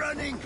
running.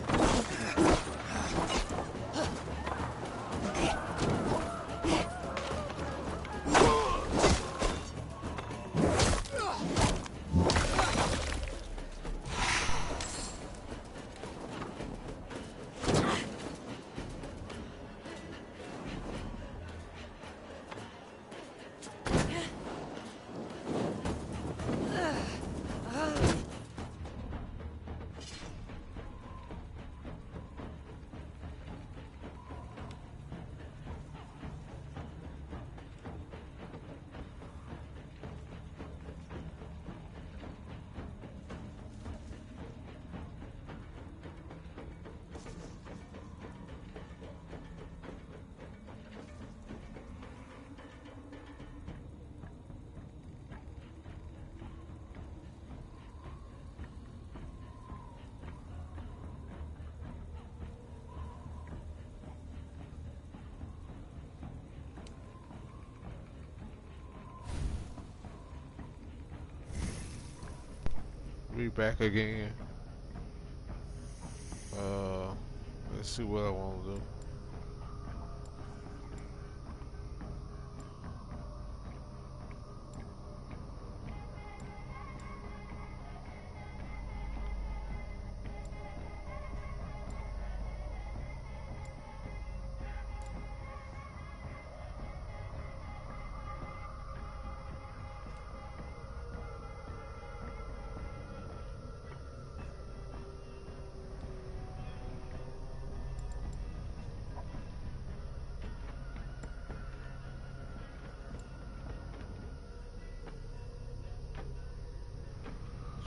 We back again. Let's see what I want to do.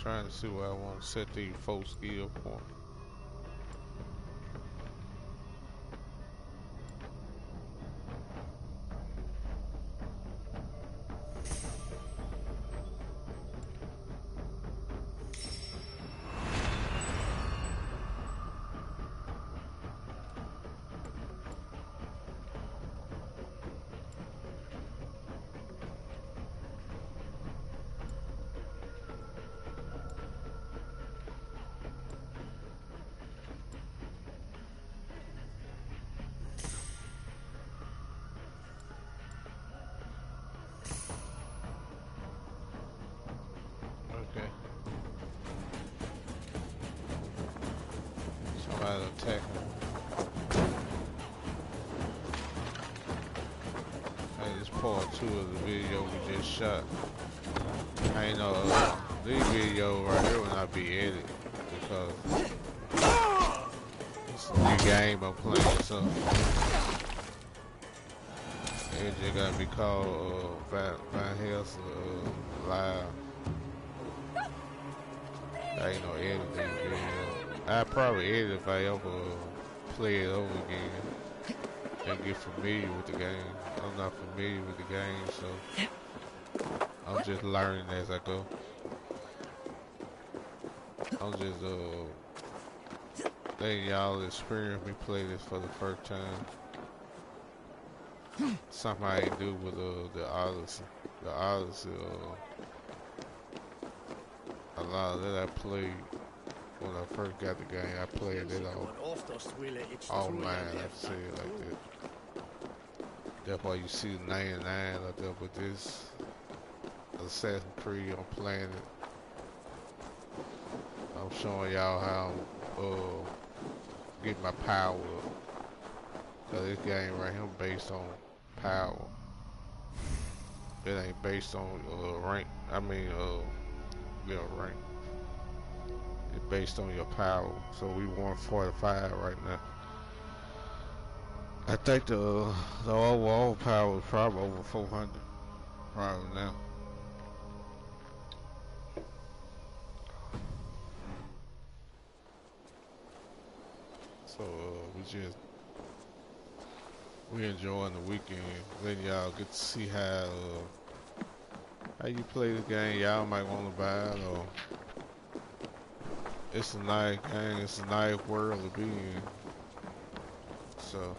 Trying to see where I want to set the 4 skill point. Okay. Somebody attack me. Hey, this part 2 of the video we just shot. I ain't know this video right here will not be edited because it's a new game I'm playing, so it just gotta be called Valhalla live. I ain't no editing video. I probably edit if I ever play it over again and get familiar with the game. I'm not familiar with the game, so I'm just learning as I go. I'm just letting y'all experience me play this for the first time. Something I ain't do with the Odyssey. The Odyssey, a lot of that I played when I first got the game. I played it online. I say it like that. That's why you see the 99 out there. But this Assassin's Creed, I'm playing it. I'm showing y'all how I'm getting my power up. Cause this game right here based on power. It ain't based on rank. I mean, rank. It's based on your power. So we 145 right now. I think the overall power is probably over 400. Probably now. So we enjoying the weekend, letting y'all get to see how you play the game. Y'all might want to buy it, or it's a nice game. It's a nice world to be in. So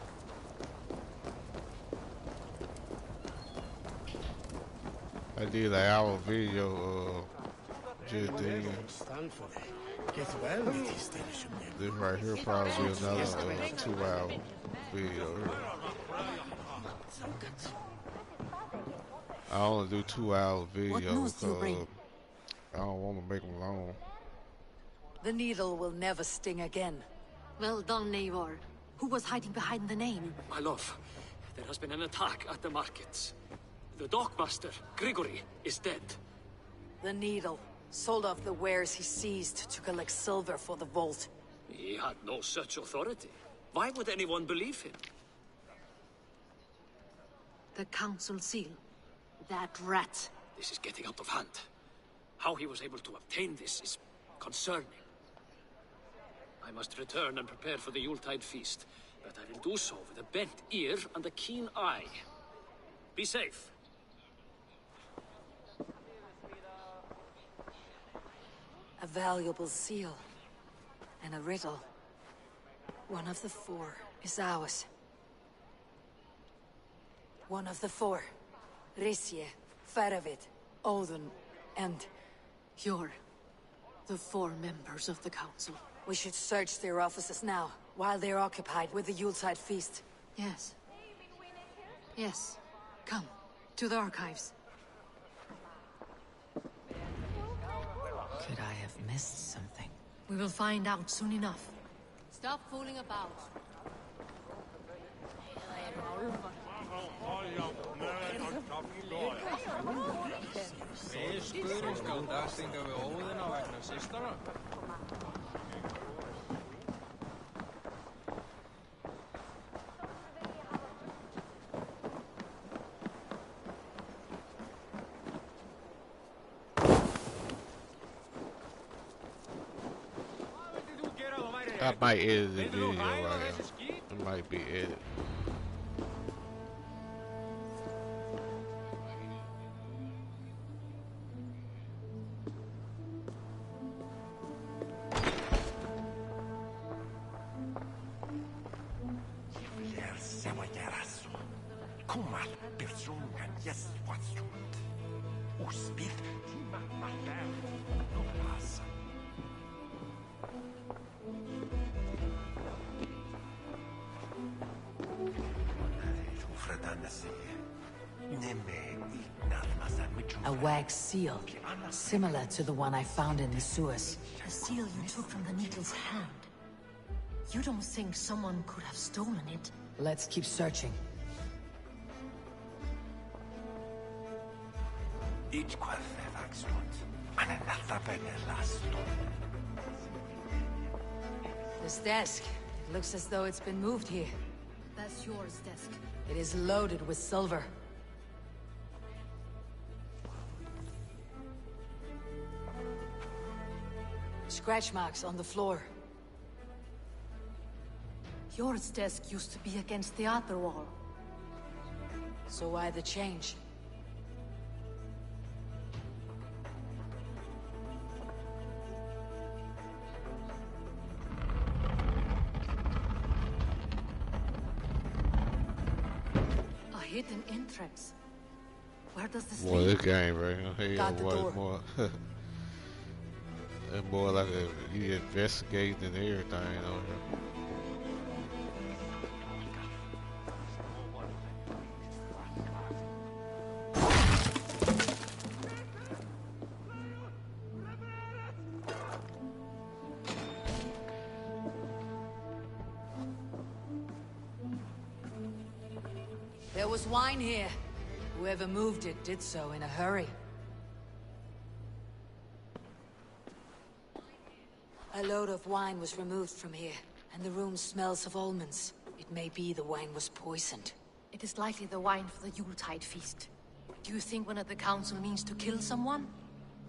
I did an hour video just then. This right here probably be another 2 hour video here. I only do 2 hour videos because I don't want to make them long. The needle will never sting again. Well done, Eivor. Who was hiding behind the name? My love, there has been an attack at the markets. The dockmaster, Grigory, is dead. The needle sold off the wares he seized to collect silver for the vault. He had no such authority. Why would anyone believe him? The council seal. That rat. This is getting out of hand. How he was able to obtain this is concerning. I must return and prepare for the Yuletide feast, but I will do so with a bent ear and a keen eye. Be safe. A valuable seal. And a riddle. One of the four is ours. One of the four. Risje, Faravid, Odin, and... You're the 4 members of the council. We should search their offices now, while they're occupied with the Yuletide feast. Yes. Yes. Come, to the archives. Could I have missed something? We will find out soon enough. Stop fooling about. Við spurum skjóta stinga við óðina vegna systana. I might edit the video right now. It might be edited. A wax seal, similar to the one I found in the sewers. The seal you took from the needle's hand. You don't think someone could have stolen it? Let's keep searching. This desk, it looks as though it's been moved here. That's yours, desk. It is loaded with silver. Scratch marks on the floor. Yours desk used to be against the other wall. So why the change? A hidden entrance. Where does this Boy, lead? this game right here, Got the door. more. It's more like you investigating and everything on here. There was wine here. Whoever moved it did so in a hurry. A load of wine was removed from here, and the room smells of almonds. It may be the wine was poisoned. It is likely the wine for the Yuletide feast. Do you think one of the council means to kill someone?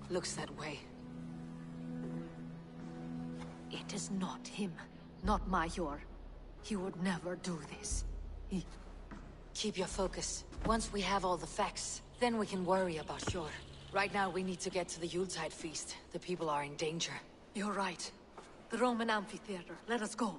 Looks that way. It is not him, not Major. He would never do this. Keep your focus. Once we have all the facts, then we can worry about Hjor. Right now we need to get to the Yuletide feast. The people are in danger. You're right. The Roman amphitheater. Let us go.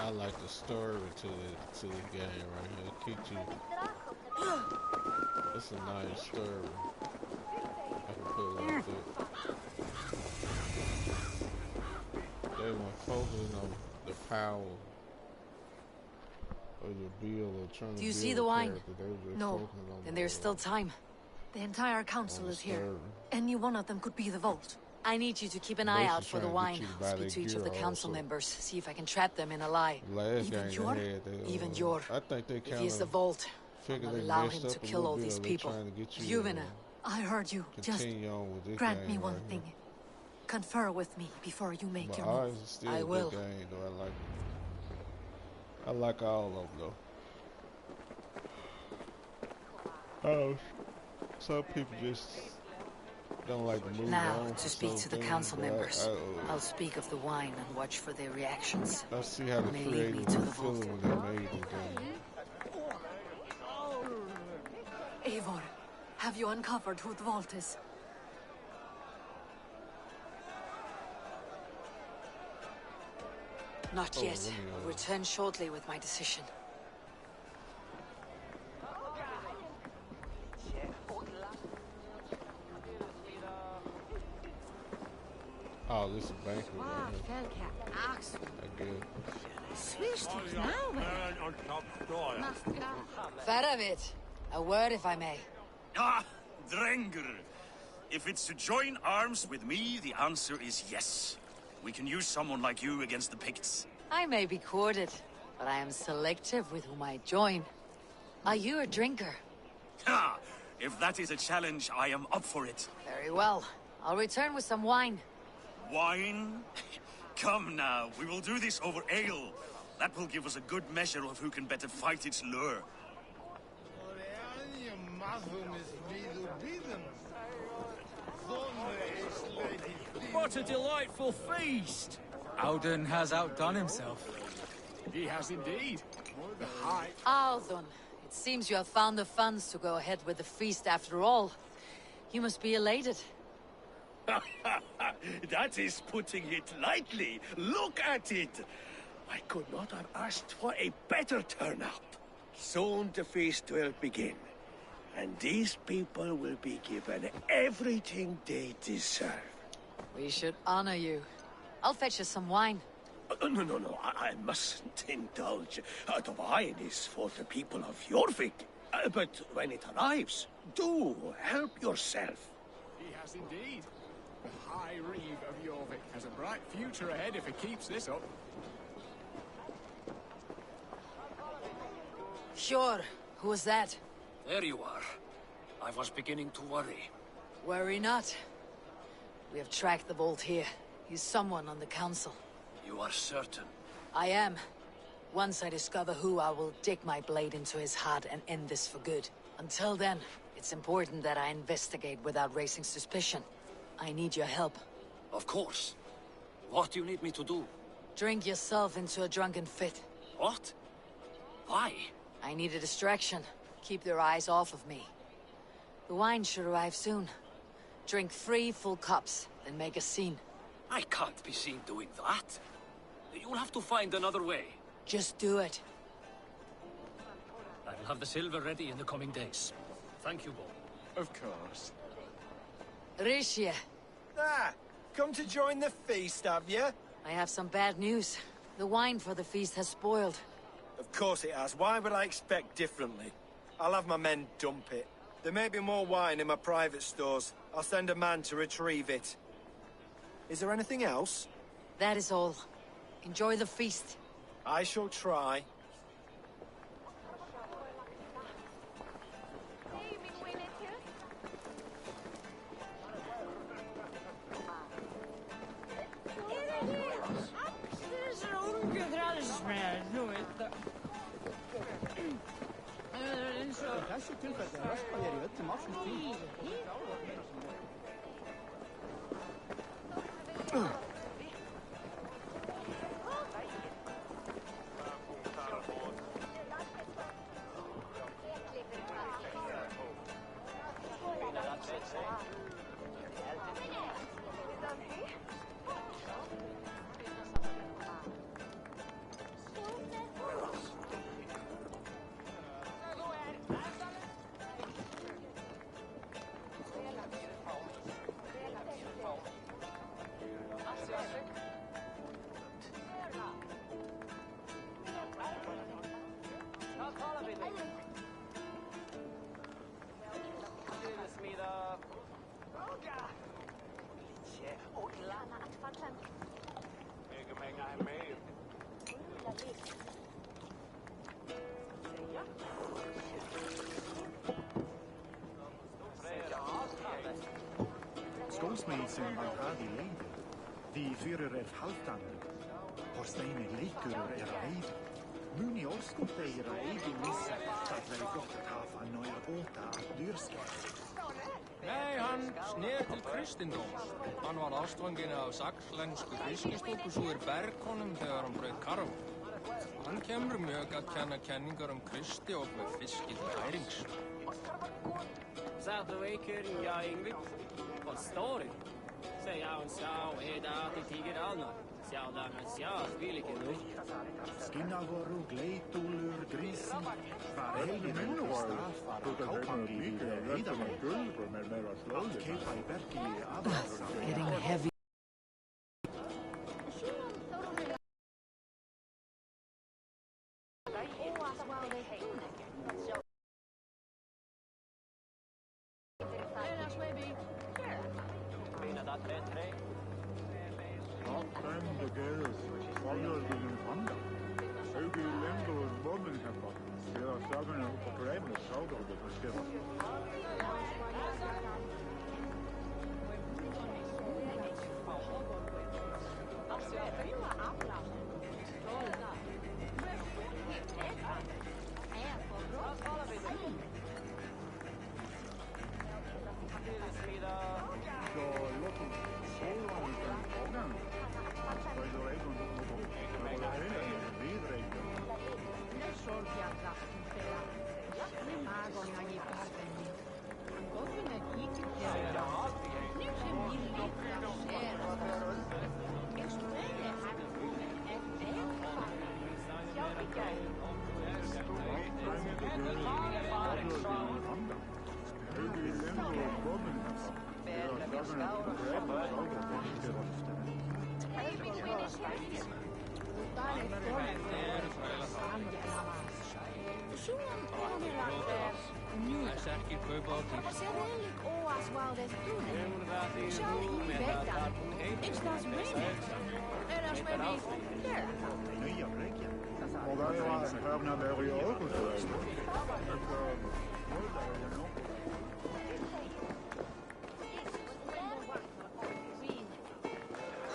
I like the story to the game right here. It keeps you. It's a nice story. I can put it like that. They weren't focusing on the power of your build or trying to Do you build see a the wine? character. They were just No. focusing on Then the, there's still time. The entire council the is here. story. Any one of them could be the vault. I need you to keep an eye Basically out for the trying to get wine. you to buy Speak their to each of gear the council also. members. See if I can trap them in a lie. Last Even game your- they had, they, Even your. I think they If kind he is the of vault, figured I'll they allow messed him to up a kill little all bit, these or they people. trying to get you Juvena. I heard you. Just continue on with this grant game me one right thing. here. Confer with me before you make But your ours move. is still I a will. good game, though. I like all of them, though. Oh, some people just don't like to move Now, on to speak some to the things, council but members. I I'll speak of the wine and watch for their reactions. I see how the May lead me creators to were the vault. feeling when they made the game. Eivor, have you uncovered who the vault is? Not Oh, yet. let me, I'll return shortly with my decision. Oh, this is a banquet right here. I guess. Faravit, a word if I may. Ah, Drenger. If it's to join arms with me, the answer is yes. We can use someone like you against the Picts. I may be courted, but I am selective with whom I join. Are you a drinker? Ha! If that is a challenge, I am up for it. Very well. I'll return with some wine. Wine? Come now, we will do this over ale. That will give us a good measure of who can better fight its lure. What a delightful feast! Alden has outdone himself. He has indeed. The high... Aldon, it seems you have found the funds to go ahead with the feast after all. You must be elated. That is putting it lightly. Look at it. I could not have asked for a better turnout. Soon the feast will begin. And these people will be given everything they deserve. We should honor you. I'll fetch you some wine. No, I mustn't indulge. The wine is for the people of Jorvik. But when it arrives, do help yourself. He has indeed. The High Reeve of Jorvik has a bright future ahead if it keeps this up. Sure. Who was that? There you are. I was beginning to worry. Worry not. We have tracked the vault here. He's someone on the council. You are certain? I am. Once I discover who, I will dig my blade into his heart and end this for good. Until then, it's important that I investigate without raising suspicion. I need your help. Of course. What do you need me to do? Drink yourself into a drunken fit. What? Why? I need a distraction. Keep their eyes off of me. The wine should arrive soon. Drink 3 full cups, then make a scene. I can't be seen doing that. You'll have to find another way. Just do it. I will have the silver ready in the coming days. Thank you, Bo. Of course. Rishia, Ah, come to join the feast, have you? I have some bad news. The wine for the feast has spoiled. Of course it has. Why would I expect differently? I'll have my men dump it. There may be more wine in my private stores. I'll send a man to retrieve it. Is there anything else? That is all. Enjoy the feast. I shall try. Skólsmeisen Valhalla leiðir, því fyrir halvdanur. Horsteini leikurur að veiða. Muni orskum þeir að eigin missa, það veri gott að hafa næra bóta að dyrskæða. Nei, hann sneri til kristindóms. Hann var ástfanginn af saxlensku fiskistúkusúður berghónum þegar hann braut karfa. Hann kemur mjög að kenna kenningar Kristi og með fiski til hærings. Zat du ikke ja Ingrid? Forstår du? Så jeg sa det tiger anna. Sjá, vil ikke nu. Skinnavoru, gleitúlur, grísi, var heilin og staf, kápangi í heiðamenn. Allt keipa í bergi í aðvaruna. Getting heavy.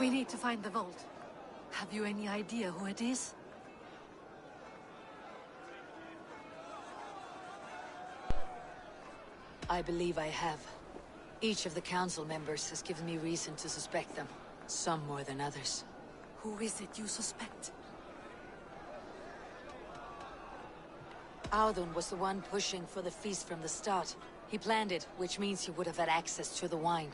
We need to find the vault. Have you any idea who it is? I believe I have. Each of the council members has given me reason to suspect them. Some more than others. Who is it you suspect? Audun was the one pushing for the feast from the start. He planned it, which means he would have had access to the wine.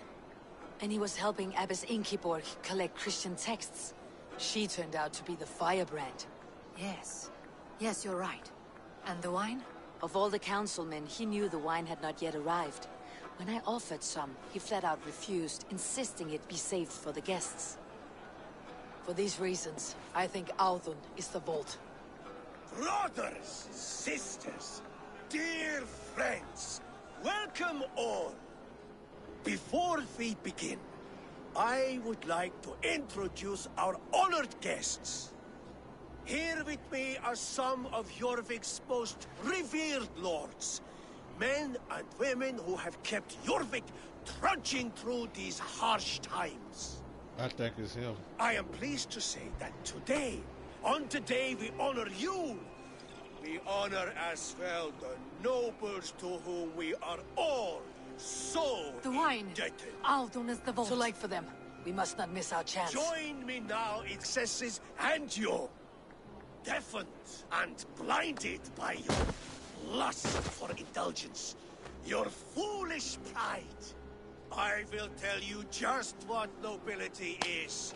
And he was helping Abbess Inkiborg collect Christian texts. She turned out to be the firebrand. Yes. Yes, you're right. And the wine? Of all the councilmen, he knew the wine had not yet arrived. When I offered some, he flat out refused, insisting it be saved for the guests. For these reasons, I think Audun is the vault. Brothers, sisters, dear friends, welcome all. Before we begin, I would like to introduce our honored guests. Here with me are some of Jorvik's most revered lords. Men and women who have kept Jorvik trudging through these harsh times. I think it's him. I am pleased to say that today, on today we honor you. We honor as well the nobles to whom we are all so the wine. indebted. Audun is the vault. Too late for them. We must not miss our chance. Join me now, excesses, and you. Deafened and blinded by your lust for indulgence, your foolish pride. I will tell you just what nobility is.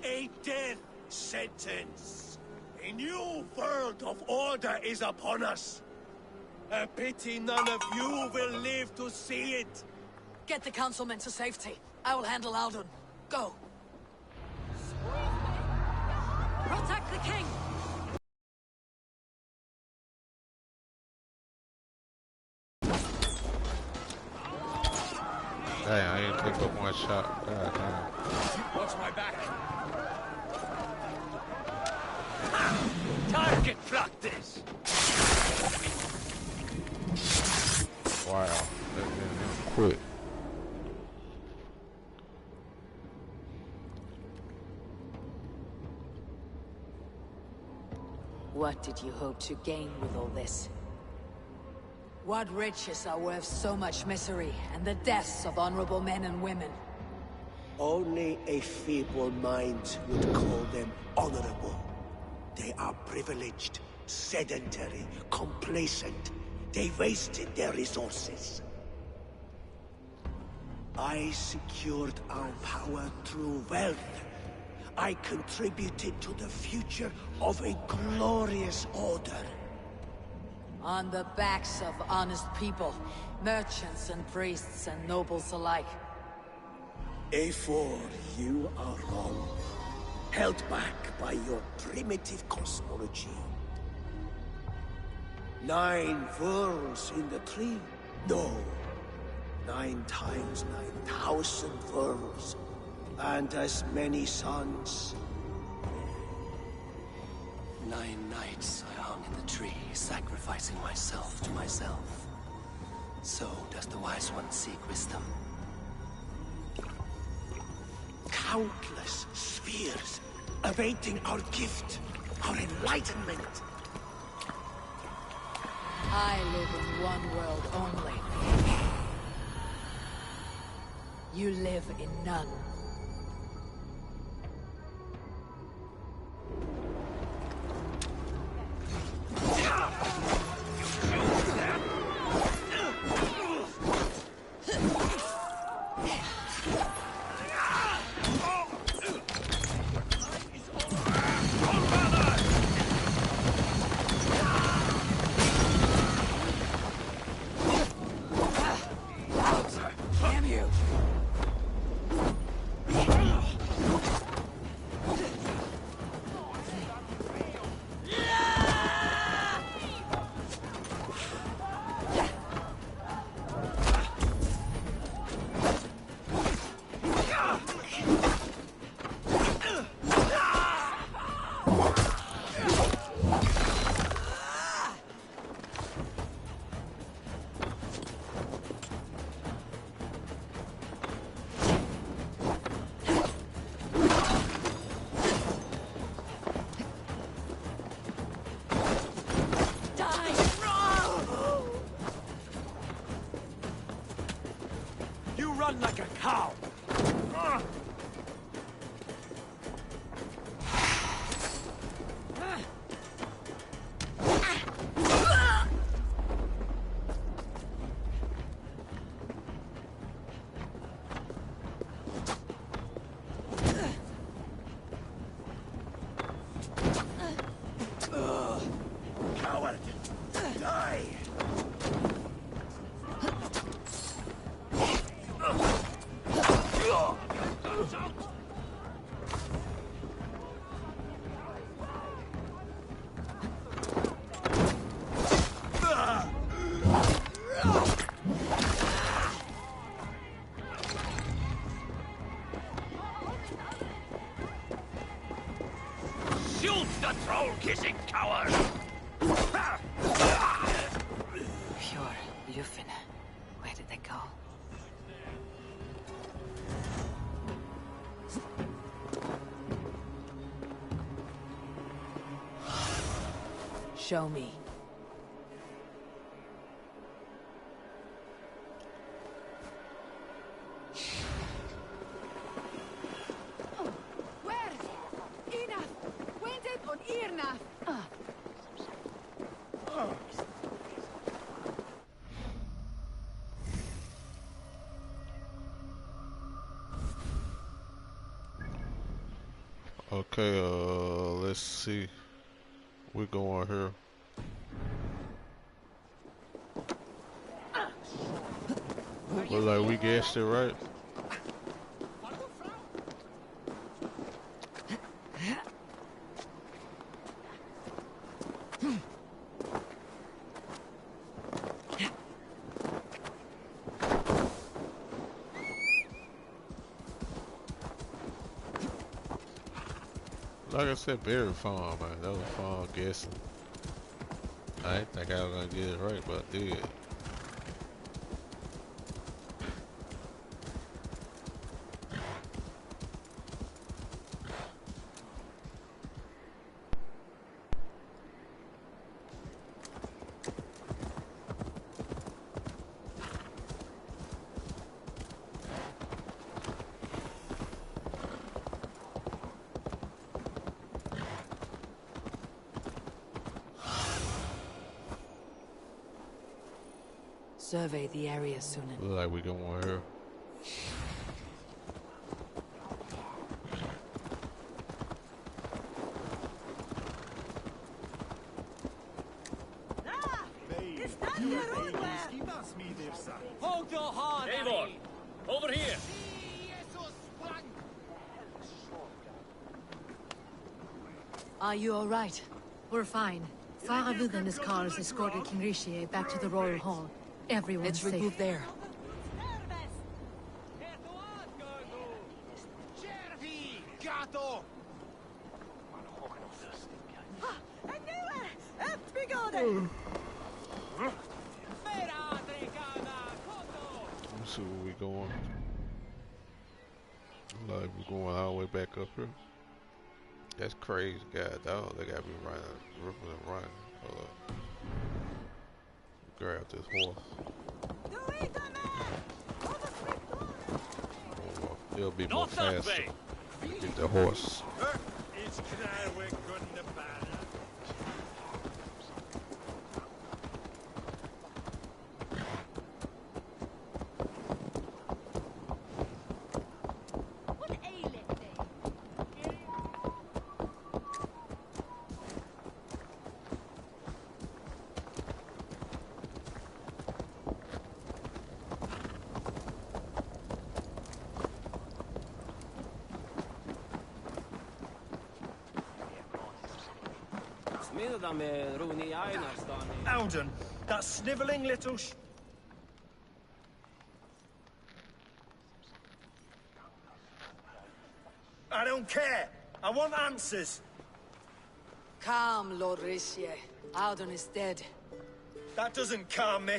A death sentence. A new world of order is upon us. A pity none of you will live to see it. Get the councilmen to safety. I will handle Audun. Go. Protect the king! Dang, I didn't pick up one shot. God damn. Watch my back. What did you hope to gain with all this? What riches are worth so much misery and the deaths of honorable men and women? Only a feeble mind would call them honorable. They are privileged, sedentary, complacent. They wasted their resources. I secured our power through wealth. I contributed to the future of a glorious order. On the backs of honest people, merchants and priests and nobles alike. A4, you are wrong. Held back by your primitive cosmology. 9 worlds in the tree? No. 9 times 9,000 worlds. And as many suns. 9 nights I hung in the tree, sacrificing myself to myself. So does the wise one seek wisdom. Countless spheres, awaiting our gift, our enlightenment. I live in one world only. You live in none. Run like a cow! Coward! Die! Shoot the troll-kissing coward! Pure Lufin. Where did they go? Show me. Where? Enough! Wendet on Irna! Okay, let's see. We're going here. Look like we guessed it right. Like I said, very fun, man. That was fun guessing. I didn't think I was gonna get it right, but I did. survey the area soon. Look like we going here. Hold your horn, Eivor! Over here! Are you all right? We're fine. Faravid and his cars escorted King Rishi back to the royal hall. Everyone's Let's safe. regroup there. Let's see where we going. Like we're going all the way back up here. That's crazy, god dog. They gotta be running, ripping and running. Hold up. Grab this horse. Oh, it'll be more faster. Get the horse. Alden, that snivelling little I don't care. I want answers. Calm, Lord Rishi. Audun is dead. That doesn't calm me.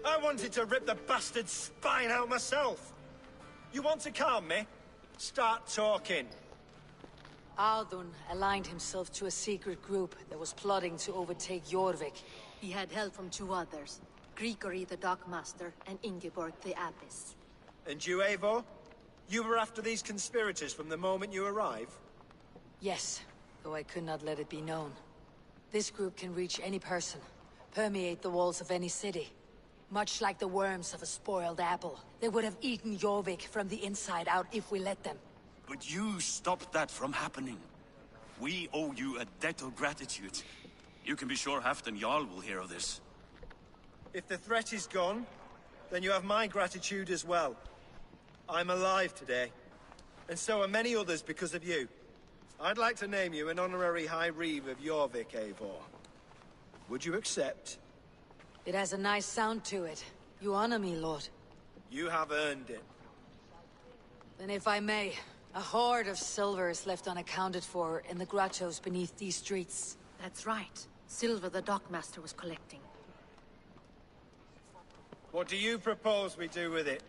I wanted to rip the bastard's spine out myself. You want to calm me? Start talking. Audun aligned himself to a secret group that was plotting to overtake Jorvik. He had help from two others. Grigory the Dockmaster and Ingeborg the Abbess. And you, Eivor? You were after these conspirators from the moment you arrived? Yes, though I could not let it be known. This group can reach any person, permeate the walls of any city. Much like the worms of a spoiled apple. They would have eaten Jorvik from the inside out if we let them. But you stopped that from happening. We owe you a debt of gratitude. You can be sure Halfdan Jarl will hear of this. If the threat is gone, then you have my gratitude as well. I'm alive today, and so are many others because of you. I'd like to name you an honorary High Reeve of Jorvik, Eivor. Would you accept? It has a nice sound to it. You honor me, Lord. You have earned it. Then if I may, a hoard of silver is left unaccounted for in the grottos beneath these streets. That's right. Silver the Dockmaster was collecting. What do you propose we do with it?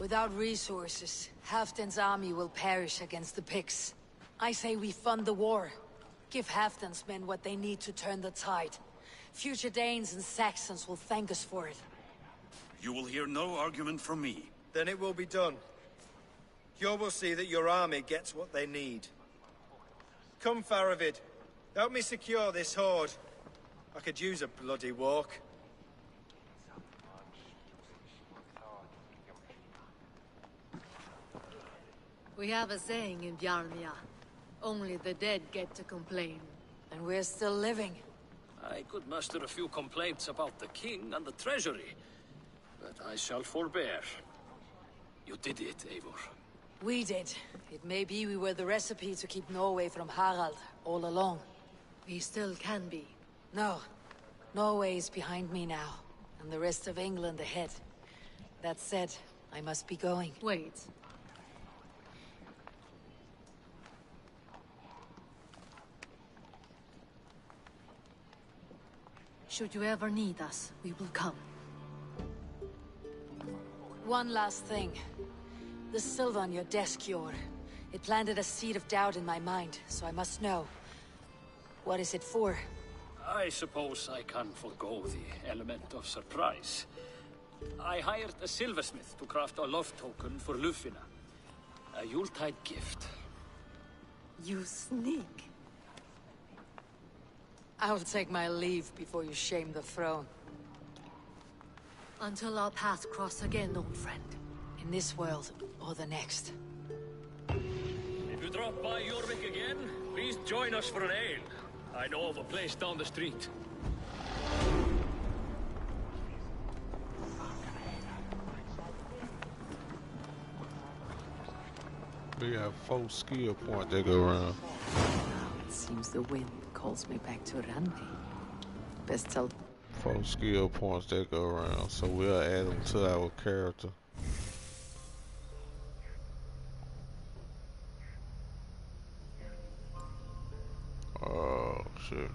Without resources, Halfdan's army will perish against the Picts. I say we fund the war. Give Halfdan's men what they need to turn the tide. Future Danes and Saxons will thank us for it. You will hear no argument from me. Then it will be done. You will see that your army gets what they need. Come, Faravid. Help me secure this hoard. I could use a bloody walk. We have a saying in Bjarmia. Only the dead get to complain. And we're still living. I could muster a few complaints about the king and the treasury, but I shall forbear. You did it, Eivor. We did. It may be we were the recipe to keep Norway from Harald all along. We still can be. No. Norway is behind me now, and the rest of England ahead. That said, I must be going. Wait. Should you ever need us, we will come. One last thing. The silver on your desk, Yor. It planted a seed of doubt in my mind, so I must know. What is it for? I suppose I can forgo the element of surprise. I hired a silversmith to craft a love token for Lufina. A Yuletide gift. You sneak. I'll take my leave before you shame the throne. Until our paths cross again, old friend. In this world or the next. If you drop by Jorvik again, please join us for an ale. I know of a place down the street. We have 4 skill points that go around. It seems the wind calls me back to Randi. Best tell 4 skill points that go around, so we'll add them to our character. Oh shit.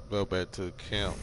Go back to the camp.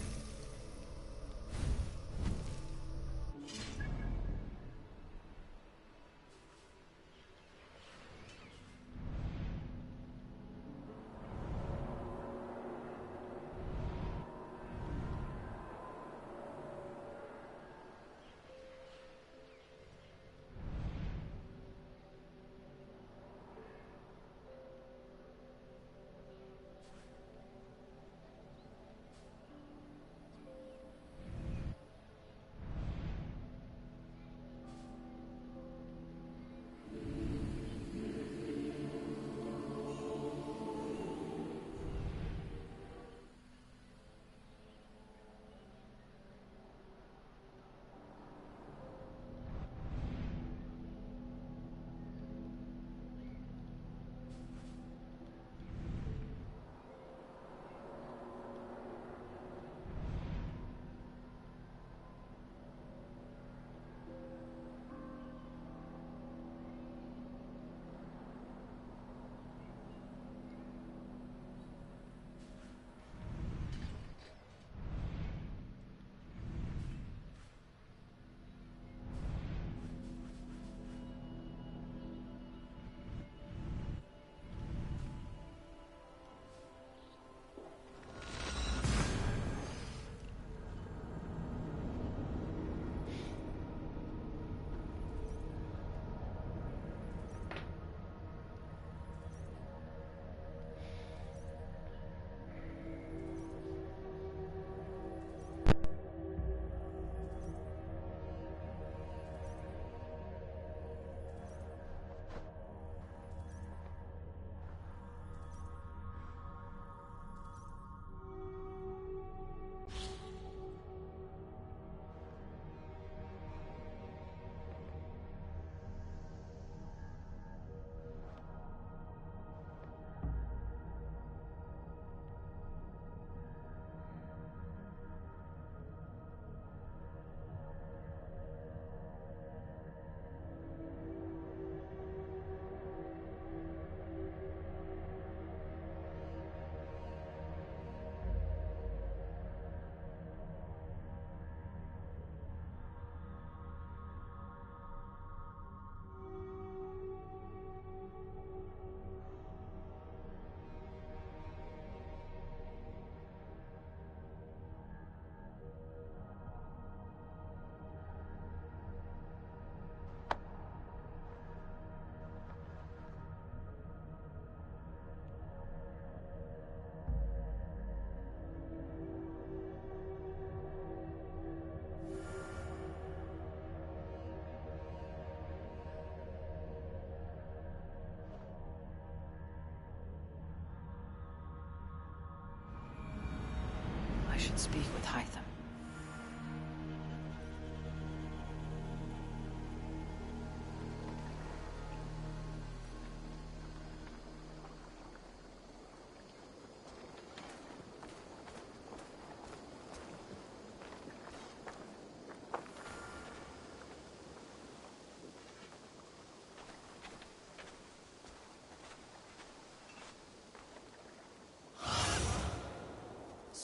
I should speak with Hytham.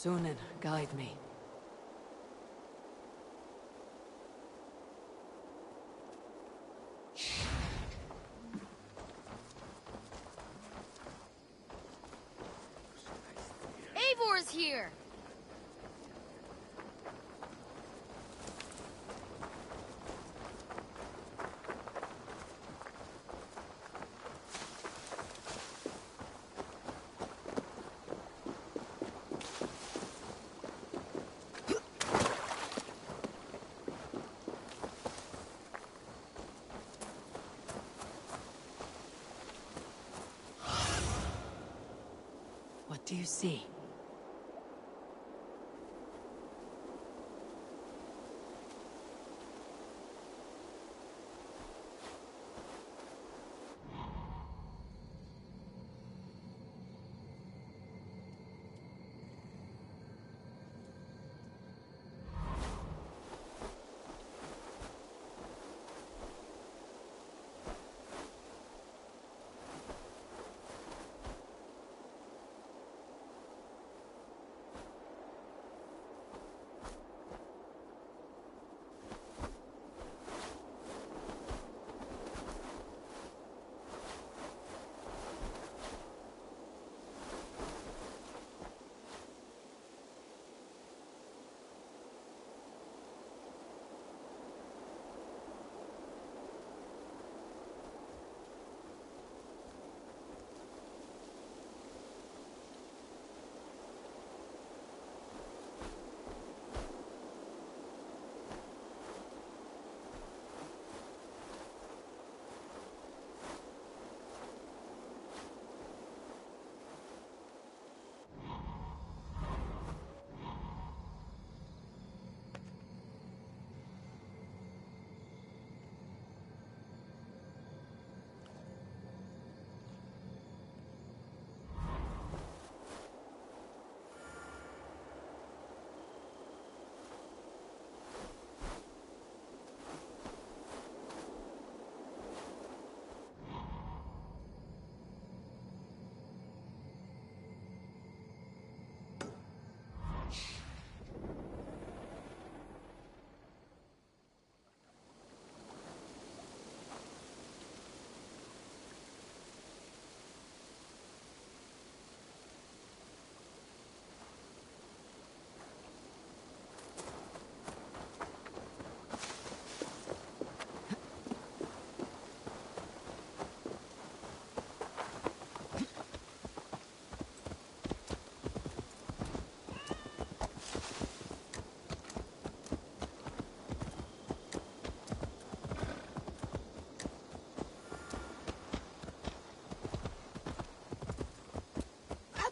Sunan, guide me. Eivor's here! What do you see?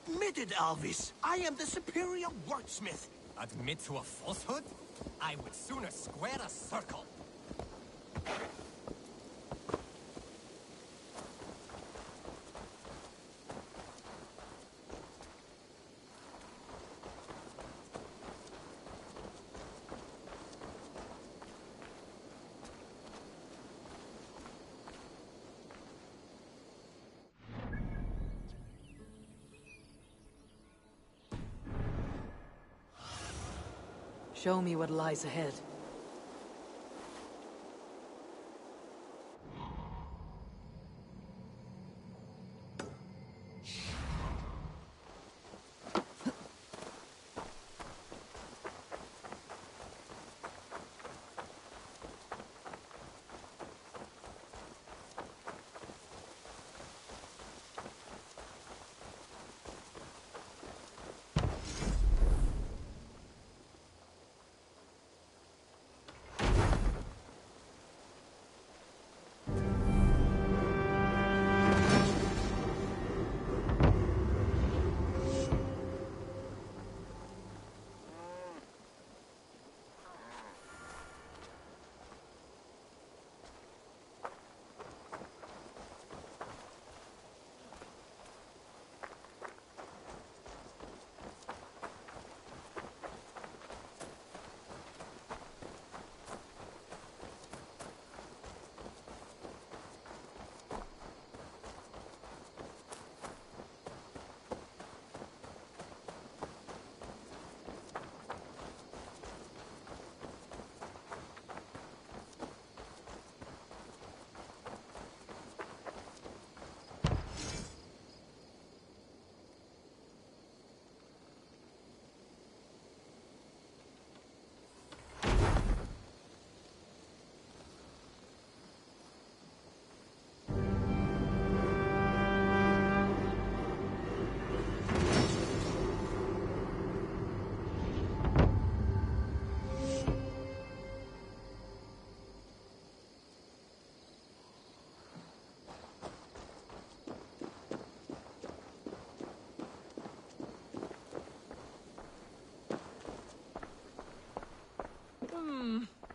Admitted, Alvis. I am the superior wordsmith. Admit to a falsehood? I would sooner square a circle. Show me what lies ahead.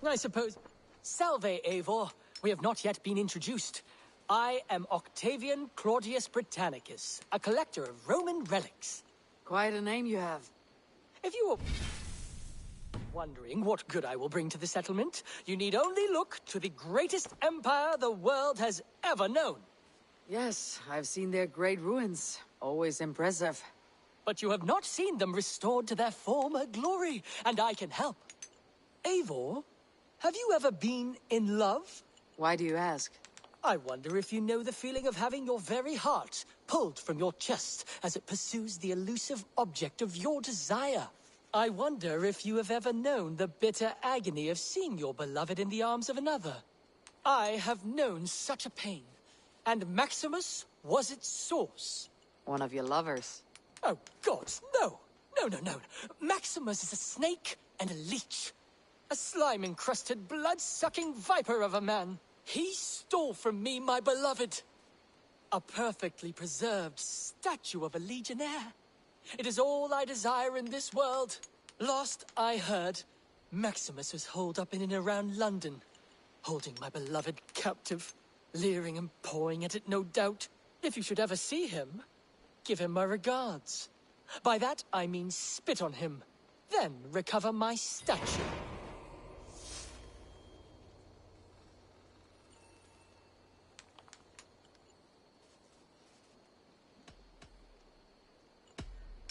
I suppose. Salve, Eivor. We have not yet been introduced. I am Octavian Claudius Britannicus, a collector of Roman relics. Quite a name you have. If you were wondering what good I will bring to the settlement, you need only look to the greatest empire the world has ever known. Yes, I've seen their great ruins. Always impressive. But you have not seen them restored to their former glory, and I can help. Eivor, have you ever been in love? Why do you ask? I wonder if you know the feeling of having your very heart pulled from your chest as it pursues the elusive object of your desire. I wonder if you have ever known the bitter agony of seeing your beloved in the arms of another. I have known such a pain, and Maximus was its source. One of your lovers? Oh, gods, no! No. Maximus is a snake and a leech. A slime-encrusted, blood-sucking viper of a man. He stole from me my beloved. A perfectly preserved statue of a legionnaire. It is all I desire in this world. Last I heard, Maximus was holed up in and around London, holding my beloved captive, leering and pawing at it, no doubt. If you should ever see him, give him my regards. By that I mean spit on him, then recover my statue.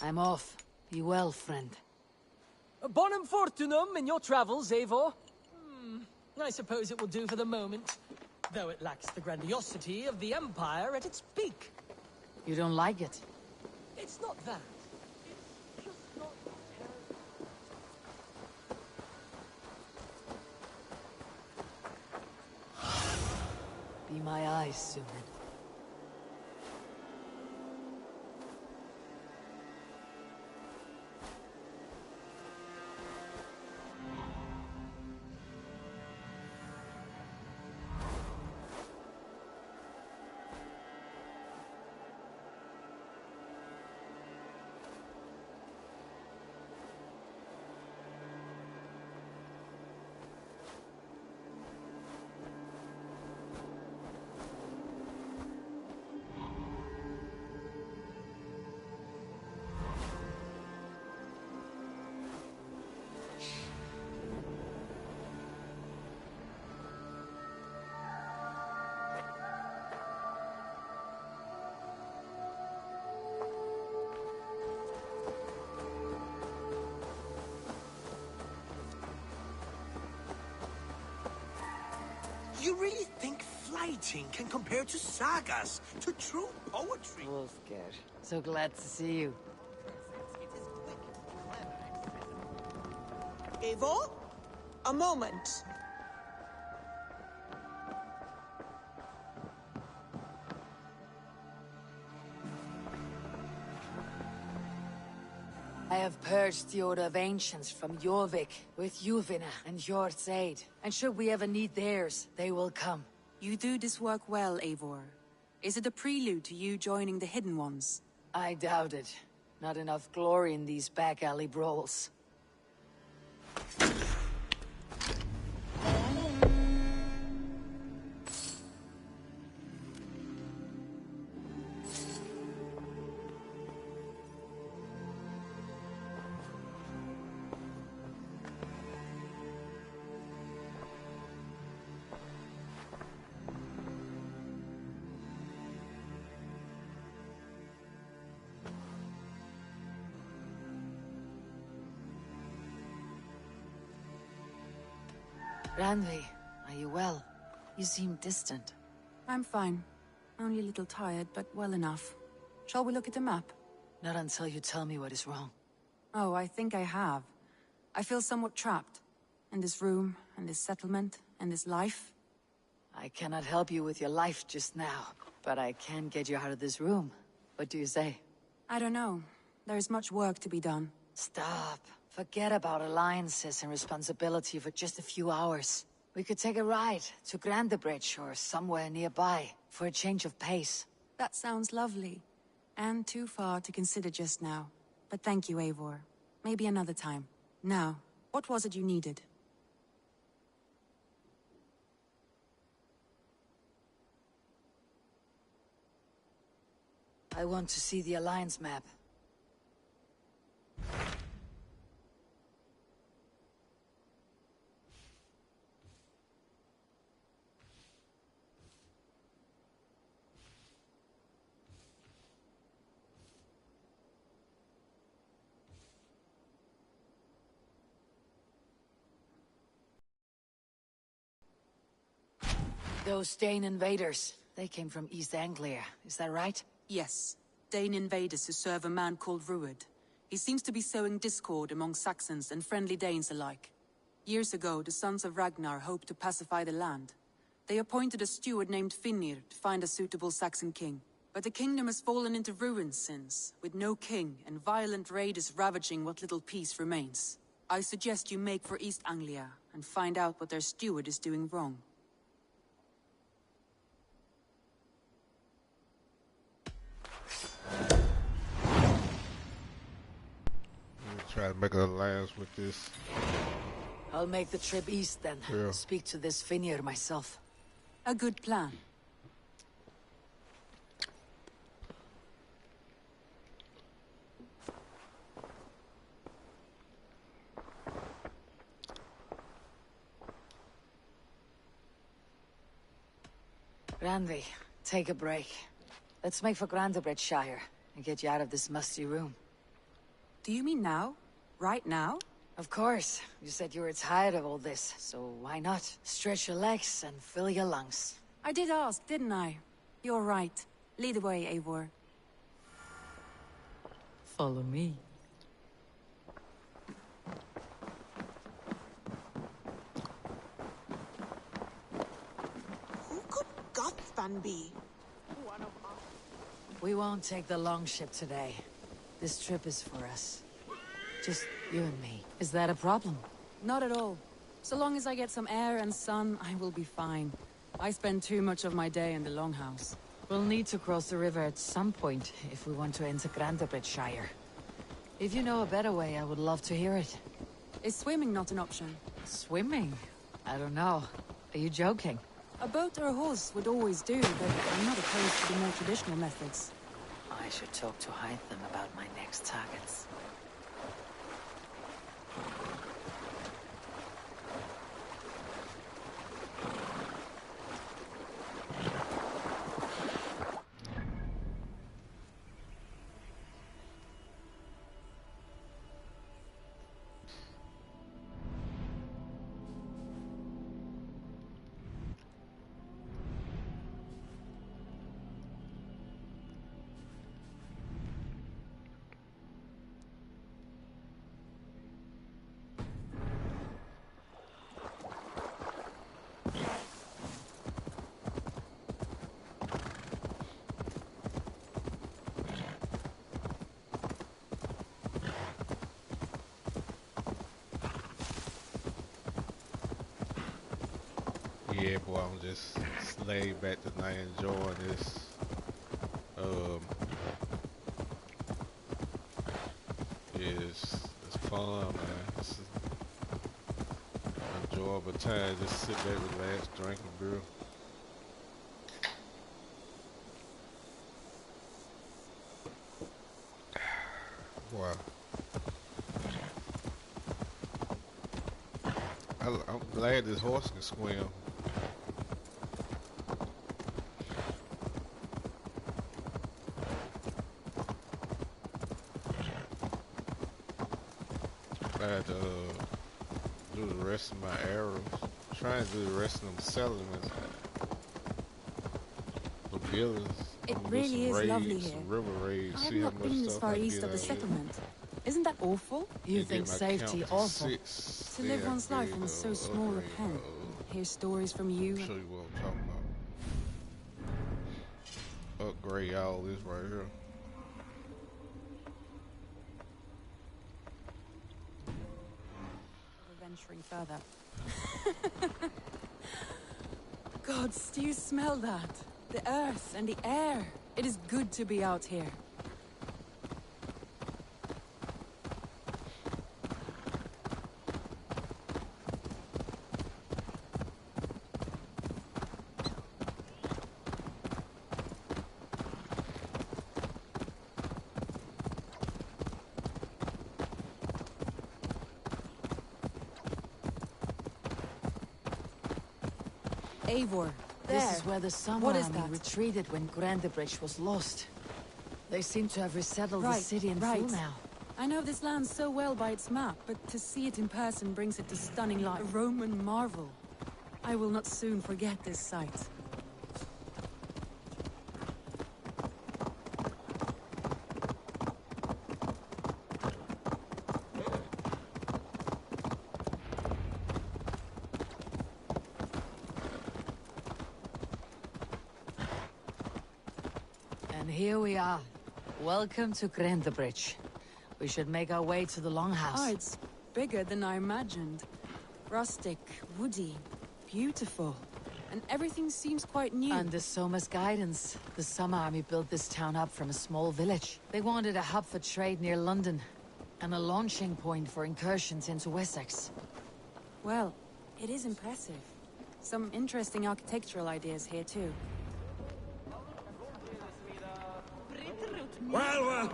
I'm off. Be well, friend. Bonum fortunum in your travels, Eivor. I suppose it will do for the moment, though it lacks the grandiosity of the Empire at its peak. You don't like it? It's not that. It's just not... Be my eyes soon. You really think flighting can compare to sagas, to true poetry? Wolfgar, so glad to see you. Eivor? A moment. I have purged the Order of Ancients from Jorvik with Juvina and Jort's aid. And should we ever need theirs, they will come. You do this work well, Eivor. Is it a prelude to you joining the Hidden Ones? I doubt it. Not enough glory in these back alley brawls. Randvi, are you well? You seem distant. I'm fine. Only a little tired, but well enough. Shall we look at the map? Not until you tell me what is wrong. Oh, I think I have. I feel somewhat trapped. In this room, and this settlement, and this life. I cannot help you with your life just now, but I can get you out of this room. What do you say? I don't know. There is much work to be done. Stop. Forget about alliances and responsibility for just a few hours. We could take a ride to Grandebridge or somewhere nearby for a change of pace. That sounds lovely. And too far to consider just now. But thank you, Eivor. Maybe another time. Now, what was it you needed? I want to see the Alliance map. Those Dane invaders, they came from East Anglia, is that right? Yes. Dane invaders who serve a man called Ruud. He seems to be sowing discord among Saxons and friendly Danes alike. Years ago, the sons of Ragnar hoped to pacify the land. They appointed a steward named Finnir to find a suitable Saxon king. But the kingdom has fallen into ruins since, with no king and violent raiders ravaging what little peace remains. I suggest you make for East Anglia and find out what their steward is doing wrong. Try to make an alliance with this. I'll make the trip east then. Yeah. Speak to this Finnir myself. A good plan. Randy, take a break. Let's make for Grandabridgeshire and get you out of this musty room. Do you mean now? Right now? Of course. You said you were tired of all this, so why not? Stretch your legs and fill your lungs. I did ask, didn't I? You're right. Lead the way, Eivor. Follow me. Who could Gothvan be? We won't take the longship today. This trip is for us. Just you and me. Is that a problem? Not at all. So long as I get some air and sun, I will be fine. I spend too much of my day in the Longhouse. We'll need to cross the river at some point if we want to enter Grandabridgeshire. If you know a better way, I would love to hear it. Is swimming not an option? Swimming? I don't know. Are you joking? A boat or a horse would always do, but I'm not opposed to the more traditional methods. I should talk to Hytham about my next targets. Yeah, boy, I'm just laid back tonight enjoying this. It's fun, man. It's an enjoyable time. Just sit back, relax, drink a beer. Wow. I'm glad this horse can swim. I had to do the rest of my arrows. Trying to do the rest of them settlements. The villas. It really is raids, lovely here. some river raids. I See have how not much been this stuff far I east get of the out here. settlement. Isn't that awful? You And think get my safety count to awful? 6. To live Then I one's can life get, in so small a upgrade, pen. Hear stories from you. show you what I'm talking about. Upgrade all this right here. Venturing further. Gods, do you smell that? The earth and the air. It is good to be out here. Eivor, This there. is where the Summer What is Army that? retreated when Grandebridge was lost. They seem to have resettled the Right, city in right. full now. I know this land so well by its map, but to see it in person brings it to stunning light. A Roman marvel. I will not soon forget this sight. And here we are. Welcome to Grandebridge. We should make our way to the Longhouse. Oh, it's bigger than I imagined. Rustic, woody, beautiful. And everything seems quite new. Under Soma's guidance, the Summer Army built this town up from a small village. They wanted a hub for trade near London, and a launching point for incursions into Wessex. Well, it is impressive. Some interesting architectural ideas here too. Well,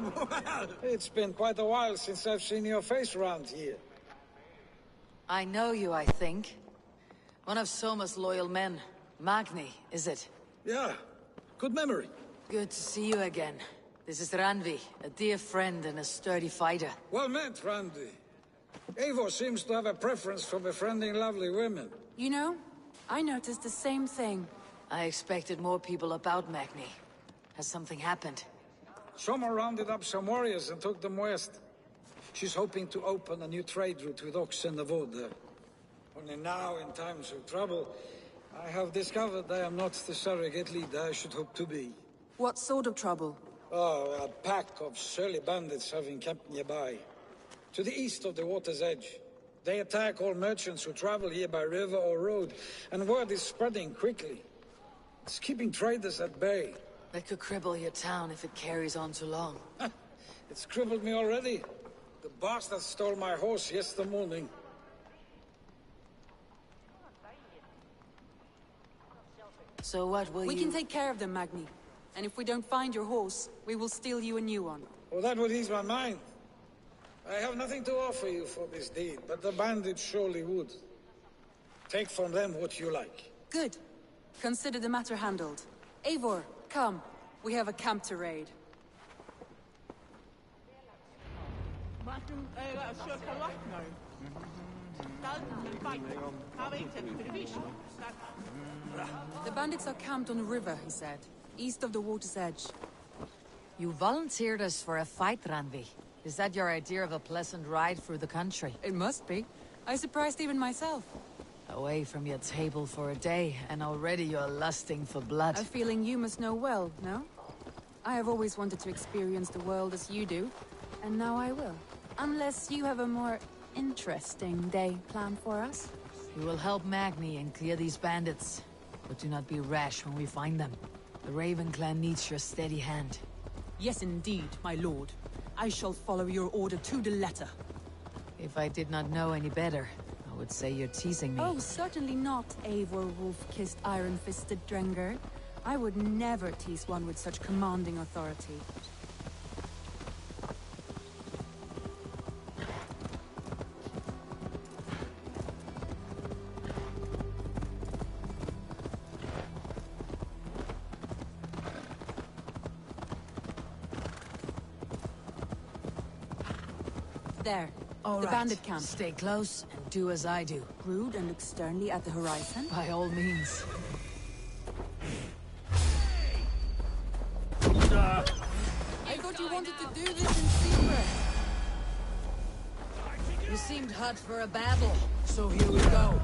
it's been quite a while since I've seen your face around here. I know you, I think. One of Soma's loyal men. Magni, is it? Yeah, good memory. Good to see you again. This is Randvi, a dear friend and a sturdy fighter. Well met, Randvi. Eivor seems to have a preference for befriending lovely women. You know, I noticed the same thing. I expected more people about Magni. Has something happened? Soma rounded up some warriors and took them west. She's hoping to open a new trade route with oxen of wood there. Only now, in times of trouble, I have discovered I am not the surrogate leader I should hope to be. What sort of trouble? Oh, a pack of surly bandits have encamped nearby. To the east of the water's edge. They attack all merchants who travel here by river or road, and word is spreading quickly. It's keeping traders at bay. That could cripple your town if it carries on too long. It's crippled me already. The bastard stole my horse yesterday morning. So what will We can take care of them, Magni. And if we don't find your horse, we will steal you a new one. Well, that would ease my mind. I have nothing to offer you for this deed, but the bandits surely would. Take from them what you like. Good. Consider the matter handled. Eivor, come. We have a camp to raid. The bandits are camped on the river, he said. East of the water's edge. You volunteered us for a fight, Randvi. Is that your idea of a pleasant ride through the country? It must be. I surprised even myself. Away from your table for a day, and already you're lusting for blood. A feeling you must know well, no? I have always wanted to experience the world as you do, and now I will. Unless you have a more interesting day planned for us. We will help Magni and clear these bandits. But do not be rash when we find them. The Raven clan needs your steady hand. Yes, indeed, my lord. I shall follow your order to the letter. If I did not know any better, I would say you're teasing me. Oh, certainly not, Eivor wolf-kissed iron-fisted Drenger. I would never tease one with such commanding authority. There. All the right. bandit camp. Stay close and do as I do. Rude and look sternly at the horizon? By all means. I thought you wanted to do this in secret. You seemed hot for a battle, so here we go.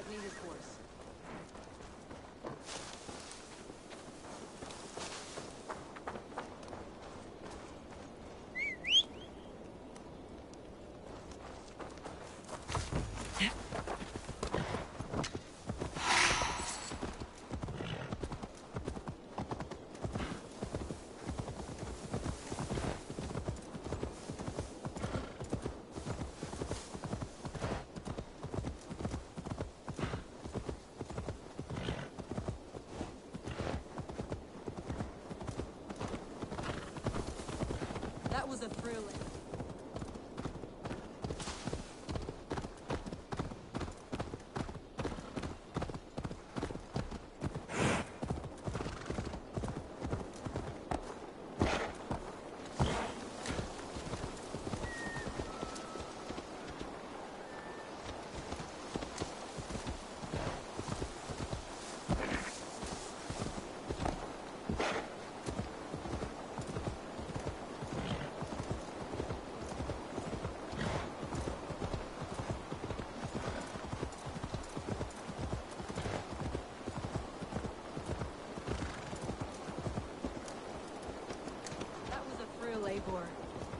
Get me his horse. That was a thrilling.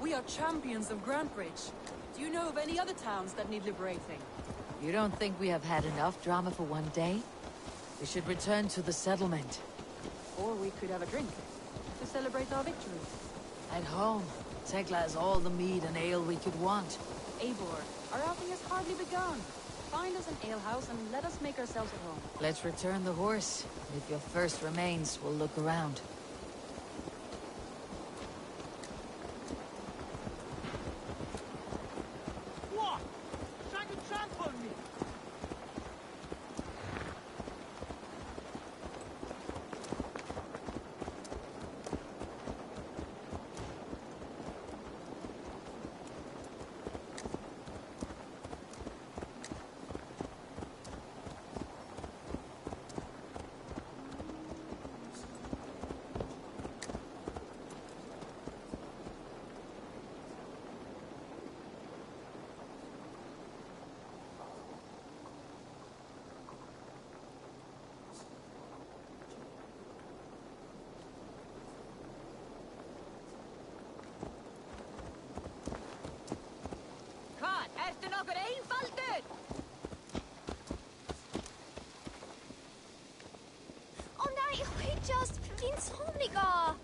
We are champions of Grantbridge. Do you know of any other towns that need liberating? You don't think we have had enough drama for one day? We should return to the settlement. Or we could have a drink to celebrate our victory. At home, Tekla has all the mead and ale we could want. Eivor, our outing has hardly begun. Find us an alehouse and let us make ourselves at home. Let's return the horse. If your thirst remains, we'll look around. Ertu nokkur einfaldur? Ó nei, huidiast, dín somniga!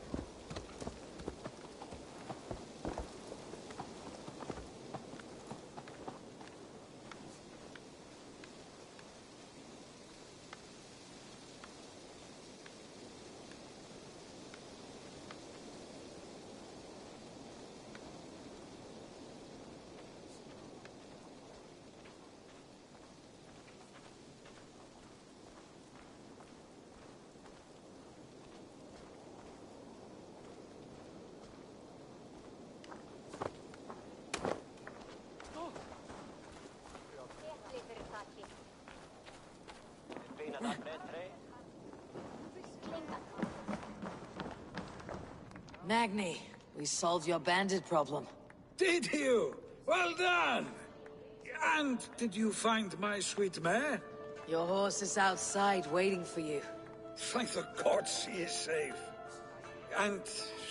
Nagni, we solved your bandit problem. Did you? Well done! And did you find my sweet mare? Your horse is outside waiting for you. Thank the gods she is safe. And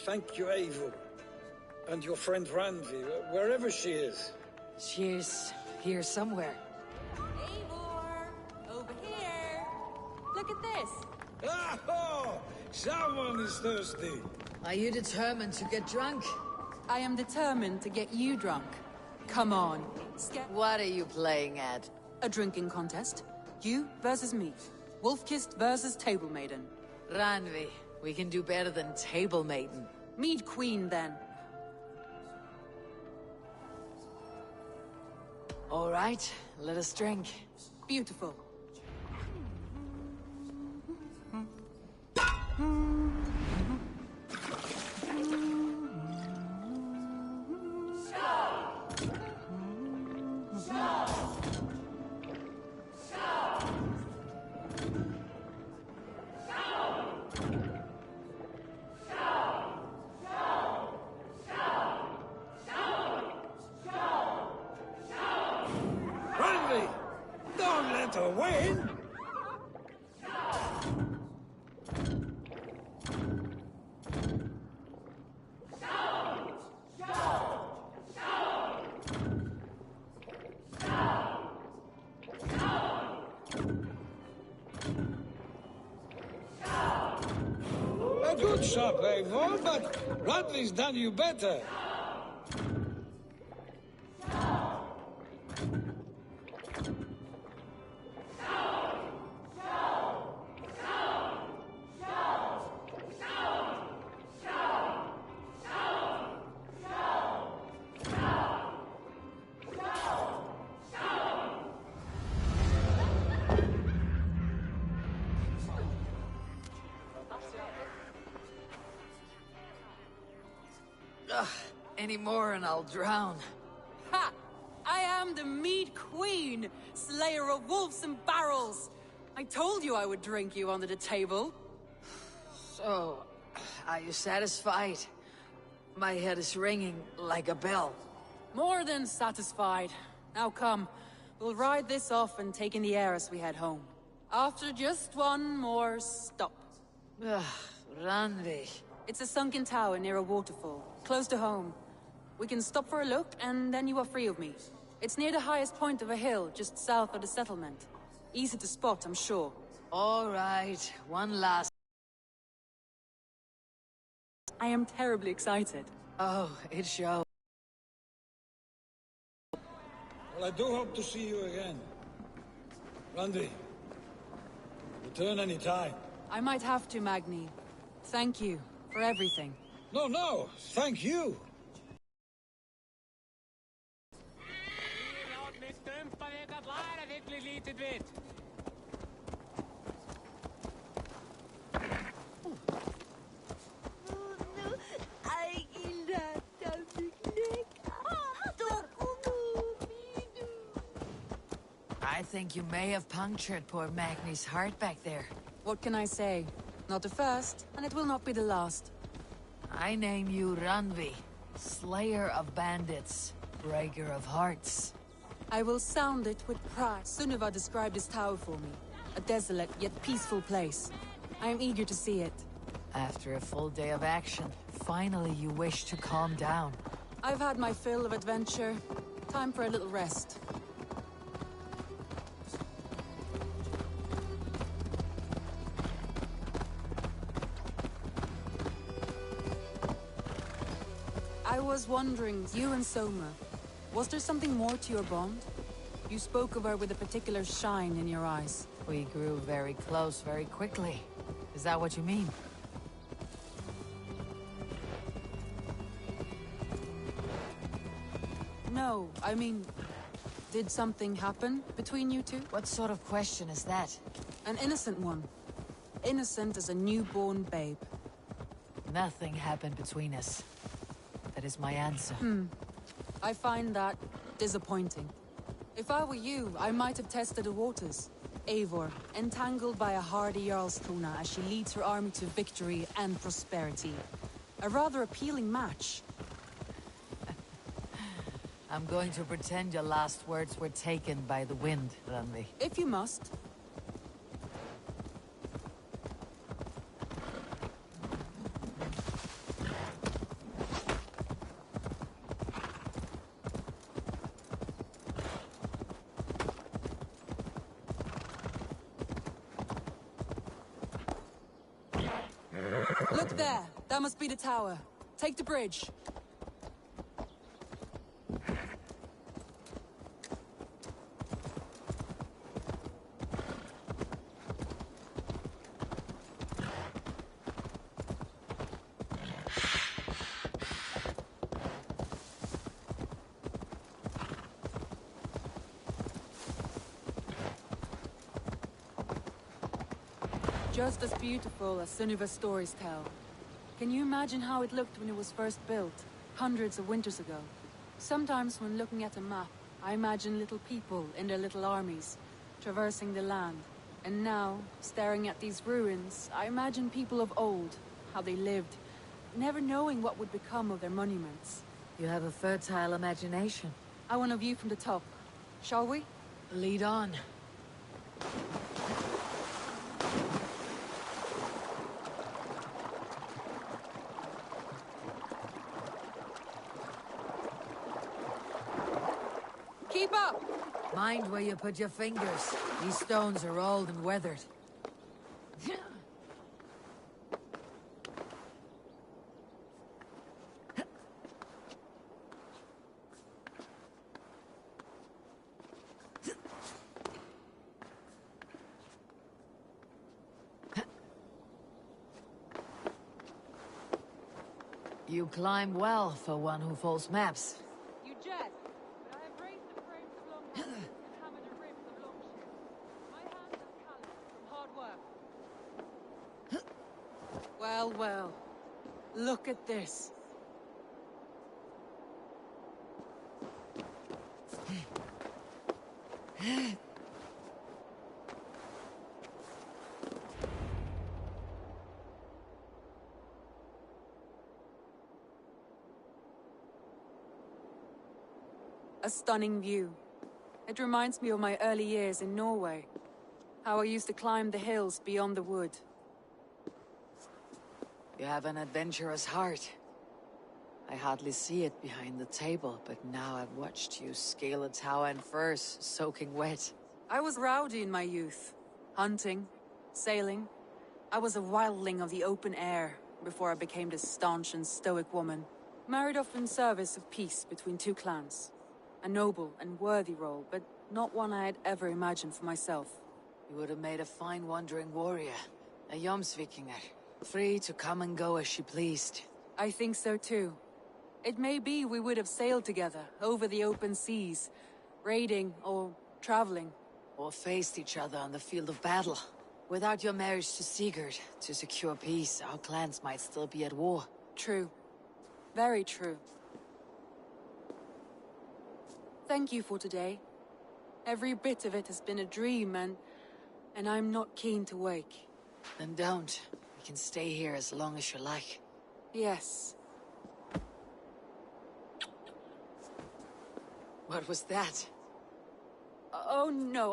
thank you, Eivor. And your friend Randi, wherever she is. She's here somewhere. Eivor! Over here! Look at this! Oh! Someone is thirsty. Are you determined to get drunk? I am determined to get you drunk. Come on. What are you playing at? A drinking contest. You versus me. Wolf-kissed versus Table Maiden. Ranvi, we can do better than Table Maiden. Mead Queen, then. All right, let us drink. Beautiful. good shot, Eivor, but Radley's done you better. Any more and I'll drown. Ha! I am the Mead Queen, slayer of wolves and barrels. I told you I would drink you under the table. So, are you satisfied? My head is ringing like a bell. More than satisfied. Now come, we'll ride this off and take in the air as we head home. After just one more stop. Randvi. It's a sunken tower near a waterfall, close to home. We can stop for a look, and then you are free of me. It's near the highest point of a hill, just south of the settlement. Easy to spot, I'm sure. All right, one last... I am terribly excited. Oh, it shows. Well, I do hope to see you again. Randvi, return any time. I might have to, Magni. Thank you for everything. No, thank you. I think you may have punctured poor Magni's heart back there. What can I say? Not the first, and it will not be the last. I name you Randvi, slayer of bandits, breaker of hearts. I will sound it with pride. Sunniva described this tower for me. A desolate yet peaceful place. I am eager to see it. After a full day of action, finally you wish to calm down. I've had my fill of adventure. Time for a little rest. I was wondering, you and Soma, was there something more to your bond? You spoke of her with a particular shine in your eyes. We grew very close very quickly. Is that what you mean? No, I mean, did something happen between you two? What sort of question is that? An innocent one. Innocent as a newborn babe. Nothing happened between us. That is my answer. I find that disappointing. If I were you, I might have tested the waters. Eivor, entangled by a hardy Jarlskona as she leads her army to victory and prosperity. A rather appealing match. I'm going to pretend your last words were taken by the wind, Randvi. If you must. Look there! That must be the tower. Take the bridge. Just as beautiful as Sunniva's stories tell. Can you imagine how it looked when it was first built, hundreds of winters ago? Sometimes when looking at a map, I imagine little people in their little armies, traversing the land. And now, staring at these ruins, I imagine people of old, how they lived, never knowing what would become of their monuments. You have a fertile imagination. I want a view from the top. Shall we? Lead on. Keep up! Mind where you put your fingers. These stones are old and weathered. You climb well for one who folds maps. You jest, but I have raised the frames of long and hammered the ribs of long ships. My hands are calloused from hard work. Well, well. Look at this. A stunning view. It reminds me of my early years in Norway. How I used to climb the hills beyond the wood. You have an adventurous heart. I hardly see it behind the table, but now I've watched you scale a tower in furs, soaking wet. I was rowdy in my youth. Hunting, sailing. I was a wildling of the open air before I became this staunch and stoic woman. Married off in service of peace between two clans. A noble and worthy role, but not one I had ever imagined for myself. You would have made a fine wandering warrior. A Jomsvikinger. Free to come and go as she pleased. I think so too. It may be we would have sailed together, over the open seas, raiding or traveling. Or faced each other on the field of battle. Without your marriage to Sigurd, to secure peace, our clans might still be at war. True. Very true. Thank you for today. Every bit of it has been a dream, and I'm not keen to wake. Then don't. We can stay here as long as you like. Yes. What was that? Oh no,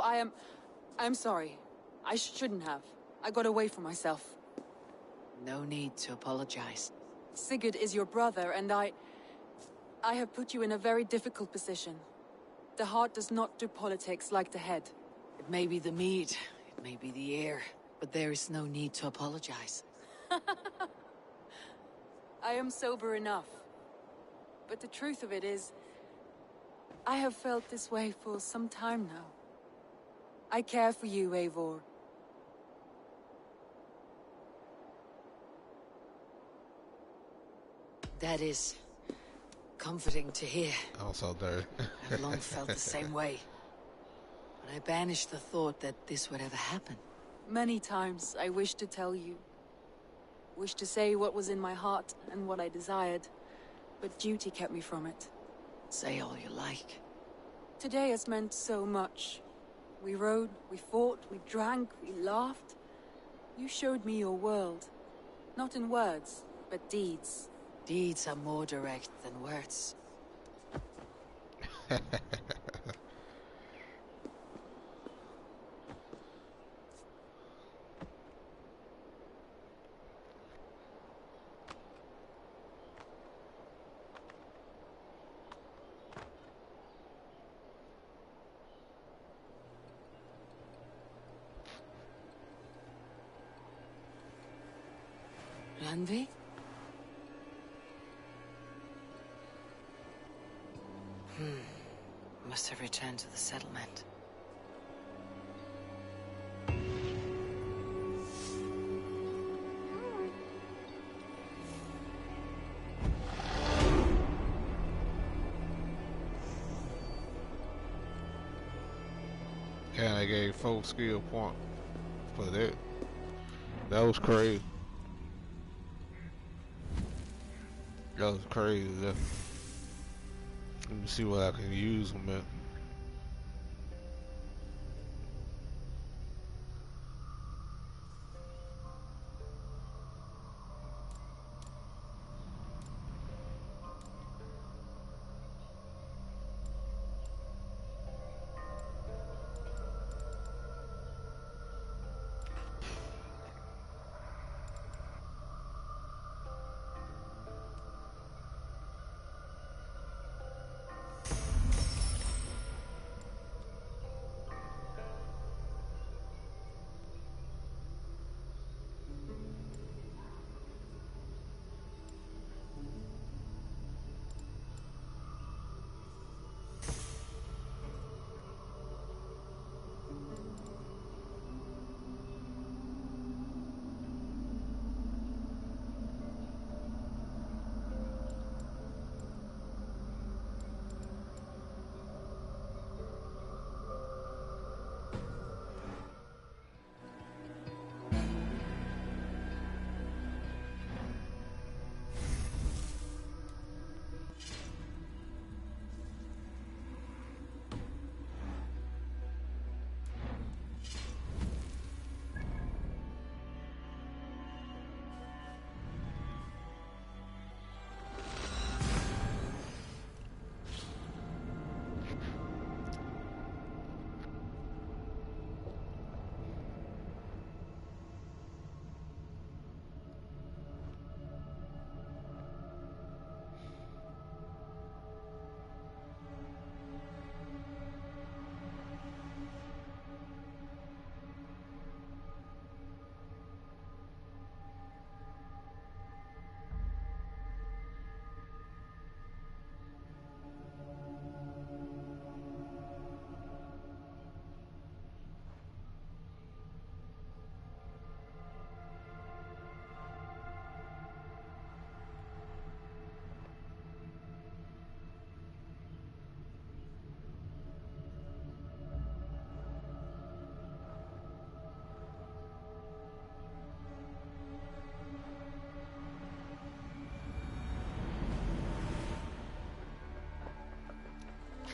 I'm sorry. I shouldn't have. I got away from myself. No need to apologize. Sigurd is your brother, and I have put you in a very difficult position. The heart does not do politics like the head. It may be the mead, it may be the air, but there is no need to apologize. I am sober enough. But the truth of it is, I have felt this way for some time now. I care for you, Eivor. That is comforting to hear. Also there. I've long felt the same way. But I banished the thought that this would ever happen. Many times I wished to tell you. Wished to say what was in my heart and what I desired. But duty kept me from it. Say all you like. Today has meant so much. We rode, we fought, we drank, we laughed. You showed me your world. Not in words, but deeds. Deeds are more direct than words. Randvi? Must have returned to the settlement. And I gave 4 skill point for that. That was crazy. That was crazy. Let me see what I can use them at.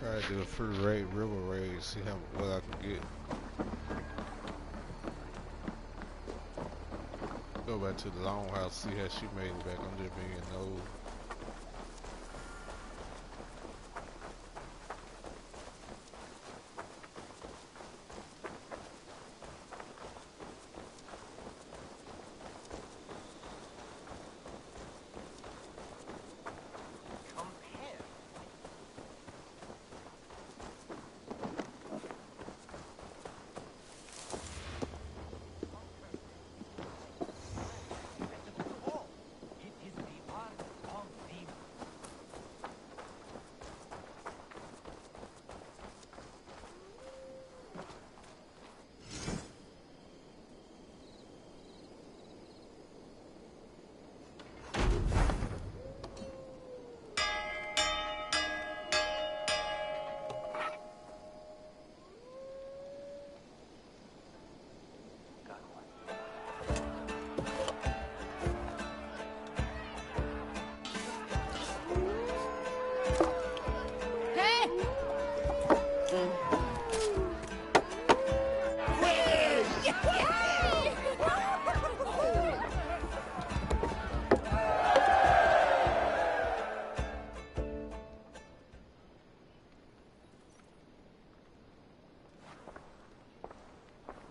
Try to do a free raid, river raid, see what I can get. Go back to the longhouse, see how she made it back. I'm just being old.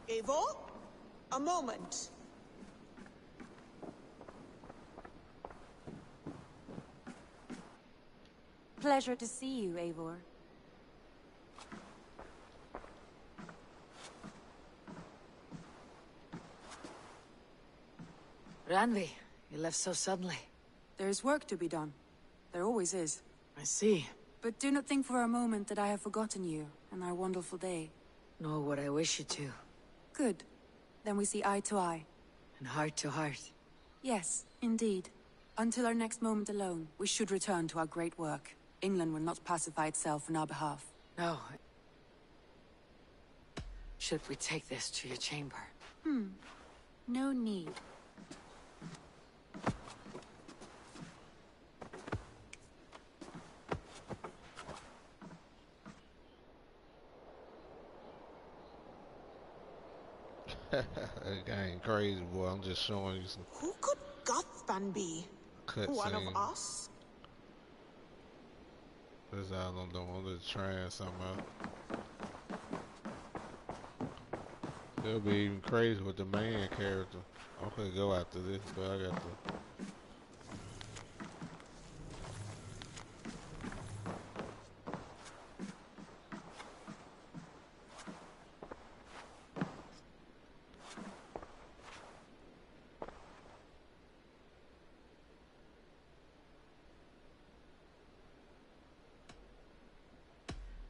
Eivor? A moment. Pleasure to see you, Eivor. Randvi, you left so suddenly. There is work to be done. There always is. I see. But do not think for a moment that I have forgotten you and our wonderful day. Nor would I wish you to. Good. Then we see eye to eye. And heart to heart. Yes, indeed. Until our next moment alone, we should return to our great work. England will not pacify itself on our behalf. No. Should we take this to your chamber? No need. That game crazy, boy. I'm just showing you some Who could Gothban be? One of cutscenes. us? That's all I'm doing. I'm just trying something out. It'll be even crazy with the main character. I'm gonna go after this, but I got to.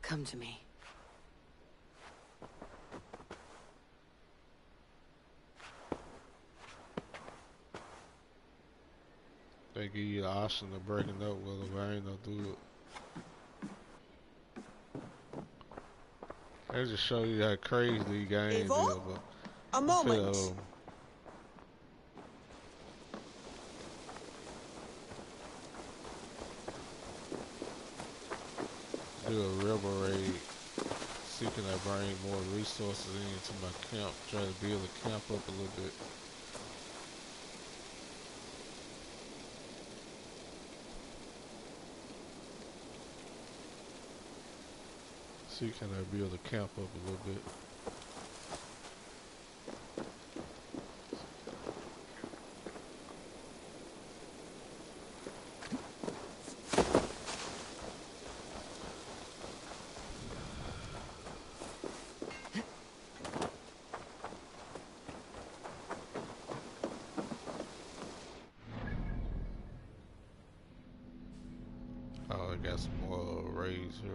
Come to me. They give you the option of breaking up with them, I ain't gonna do it. They just show you how crazy the game is, Eivor? but A moment. Do a river raid, seeking to bring more resources into my camp, try to build the camp up a little bit. Seeking to build the camp up a little bit. Oh, I got some more raids here.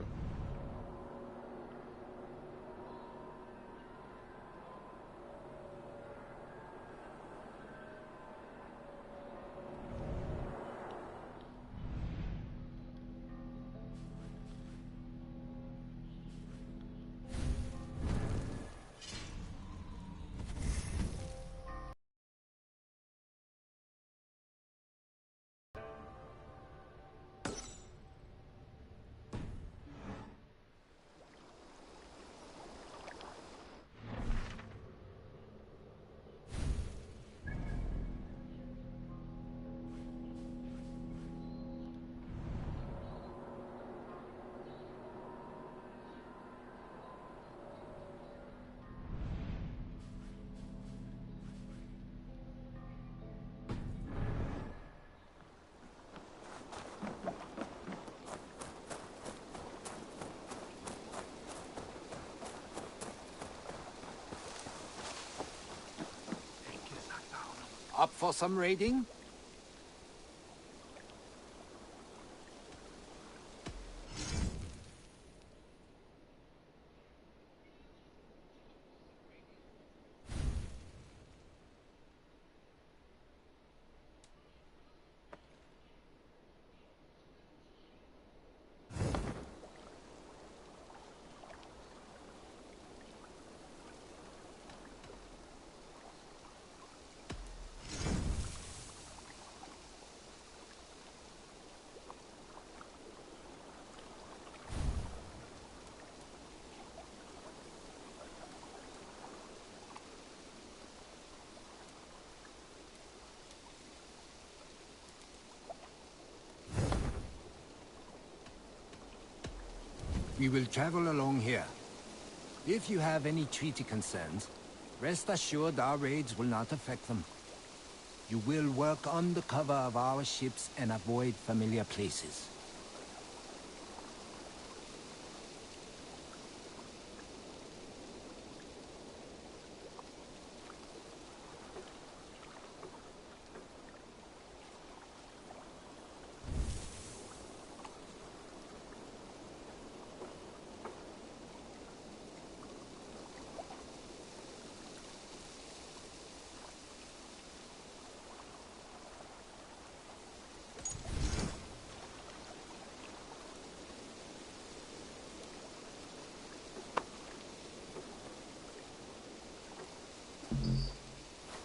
Up for some raiding? We will travel along here. If you have any treaty concerns, rest assured our raids will not affect them. You will work under cover of our ships and avoid familiar places.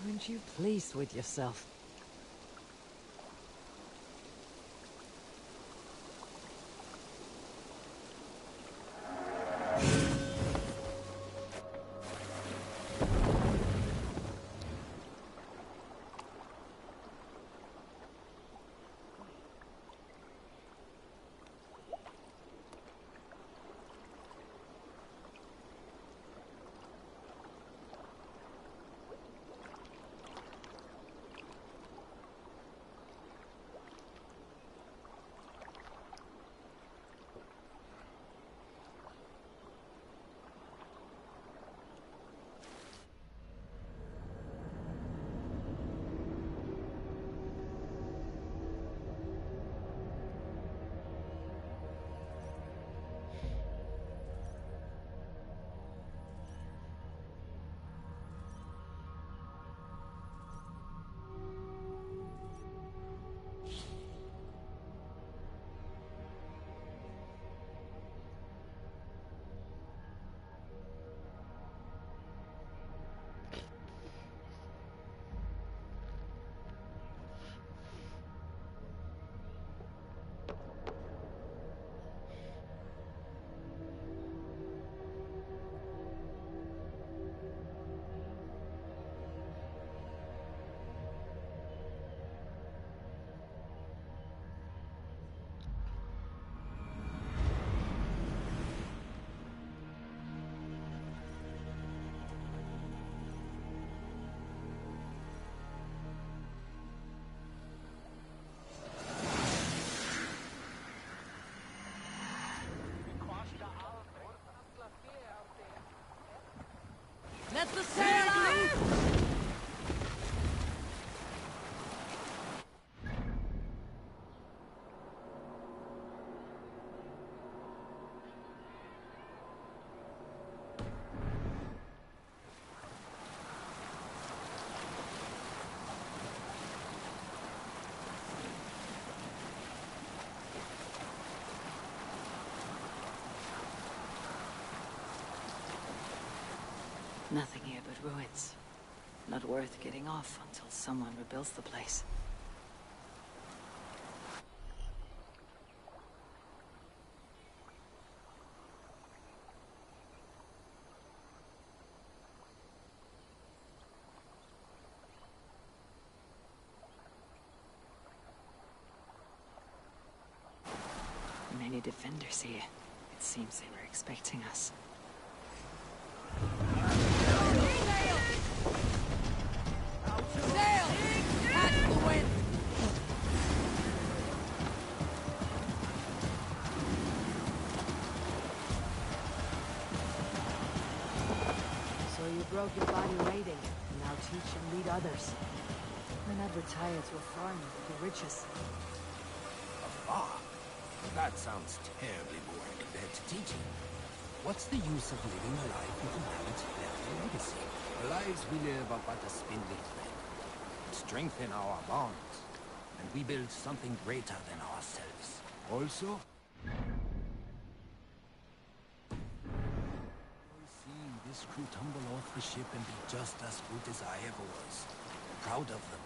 Aren't you pleased with yourself? Let the sail out! Nothing here but ruins. Not worth getting off until someone rebuilds the place. Many defenders here. It seems they were expecting us. Sail! Catch the wind! So you broke your body raiding, and now teach and lead others. Why not retire to a farm with the riches? A farm? That sounds terribly boring compared to teaching. What's the use of living a life if we haven't left a legacy? The lives we live are but a spindling thread. Strengthen our bonds, and we build something greater than ourselves. Also, seeing this crew tumble off the ship and be just as good as I ever was. Proud of them.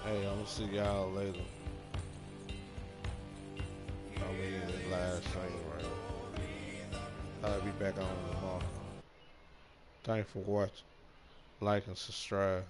Hey, I'm gonna see y'all later. I'll be in the last thing right now. I'll be back on tomorrow. Thanks for watching. Like and subscribe.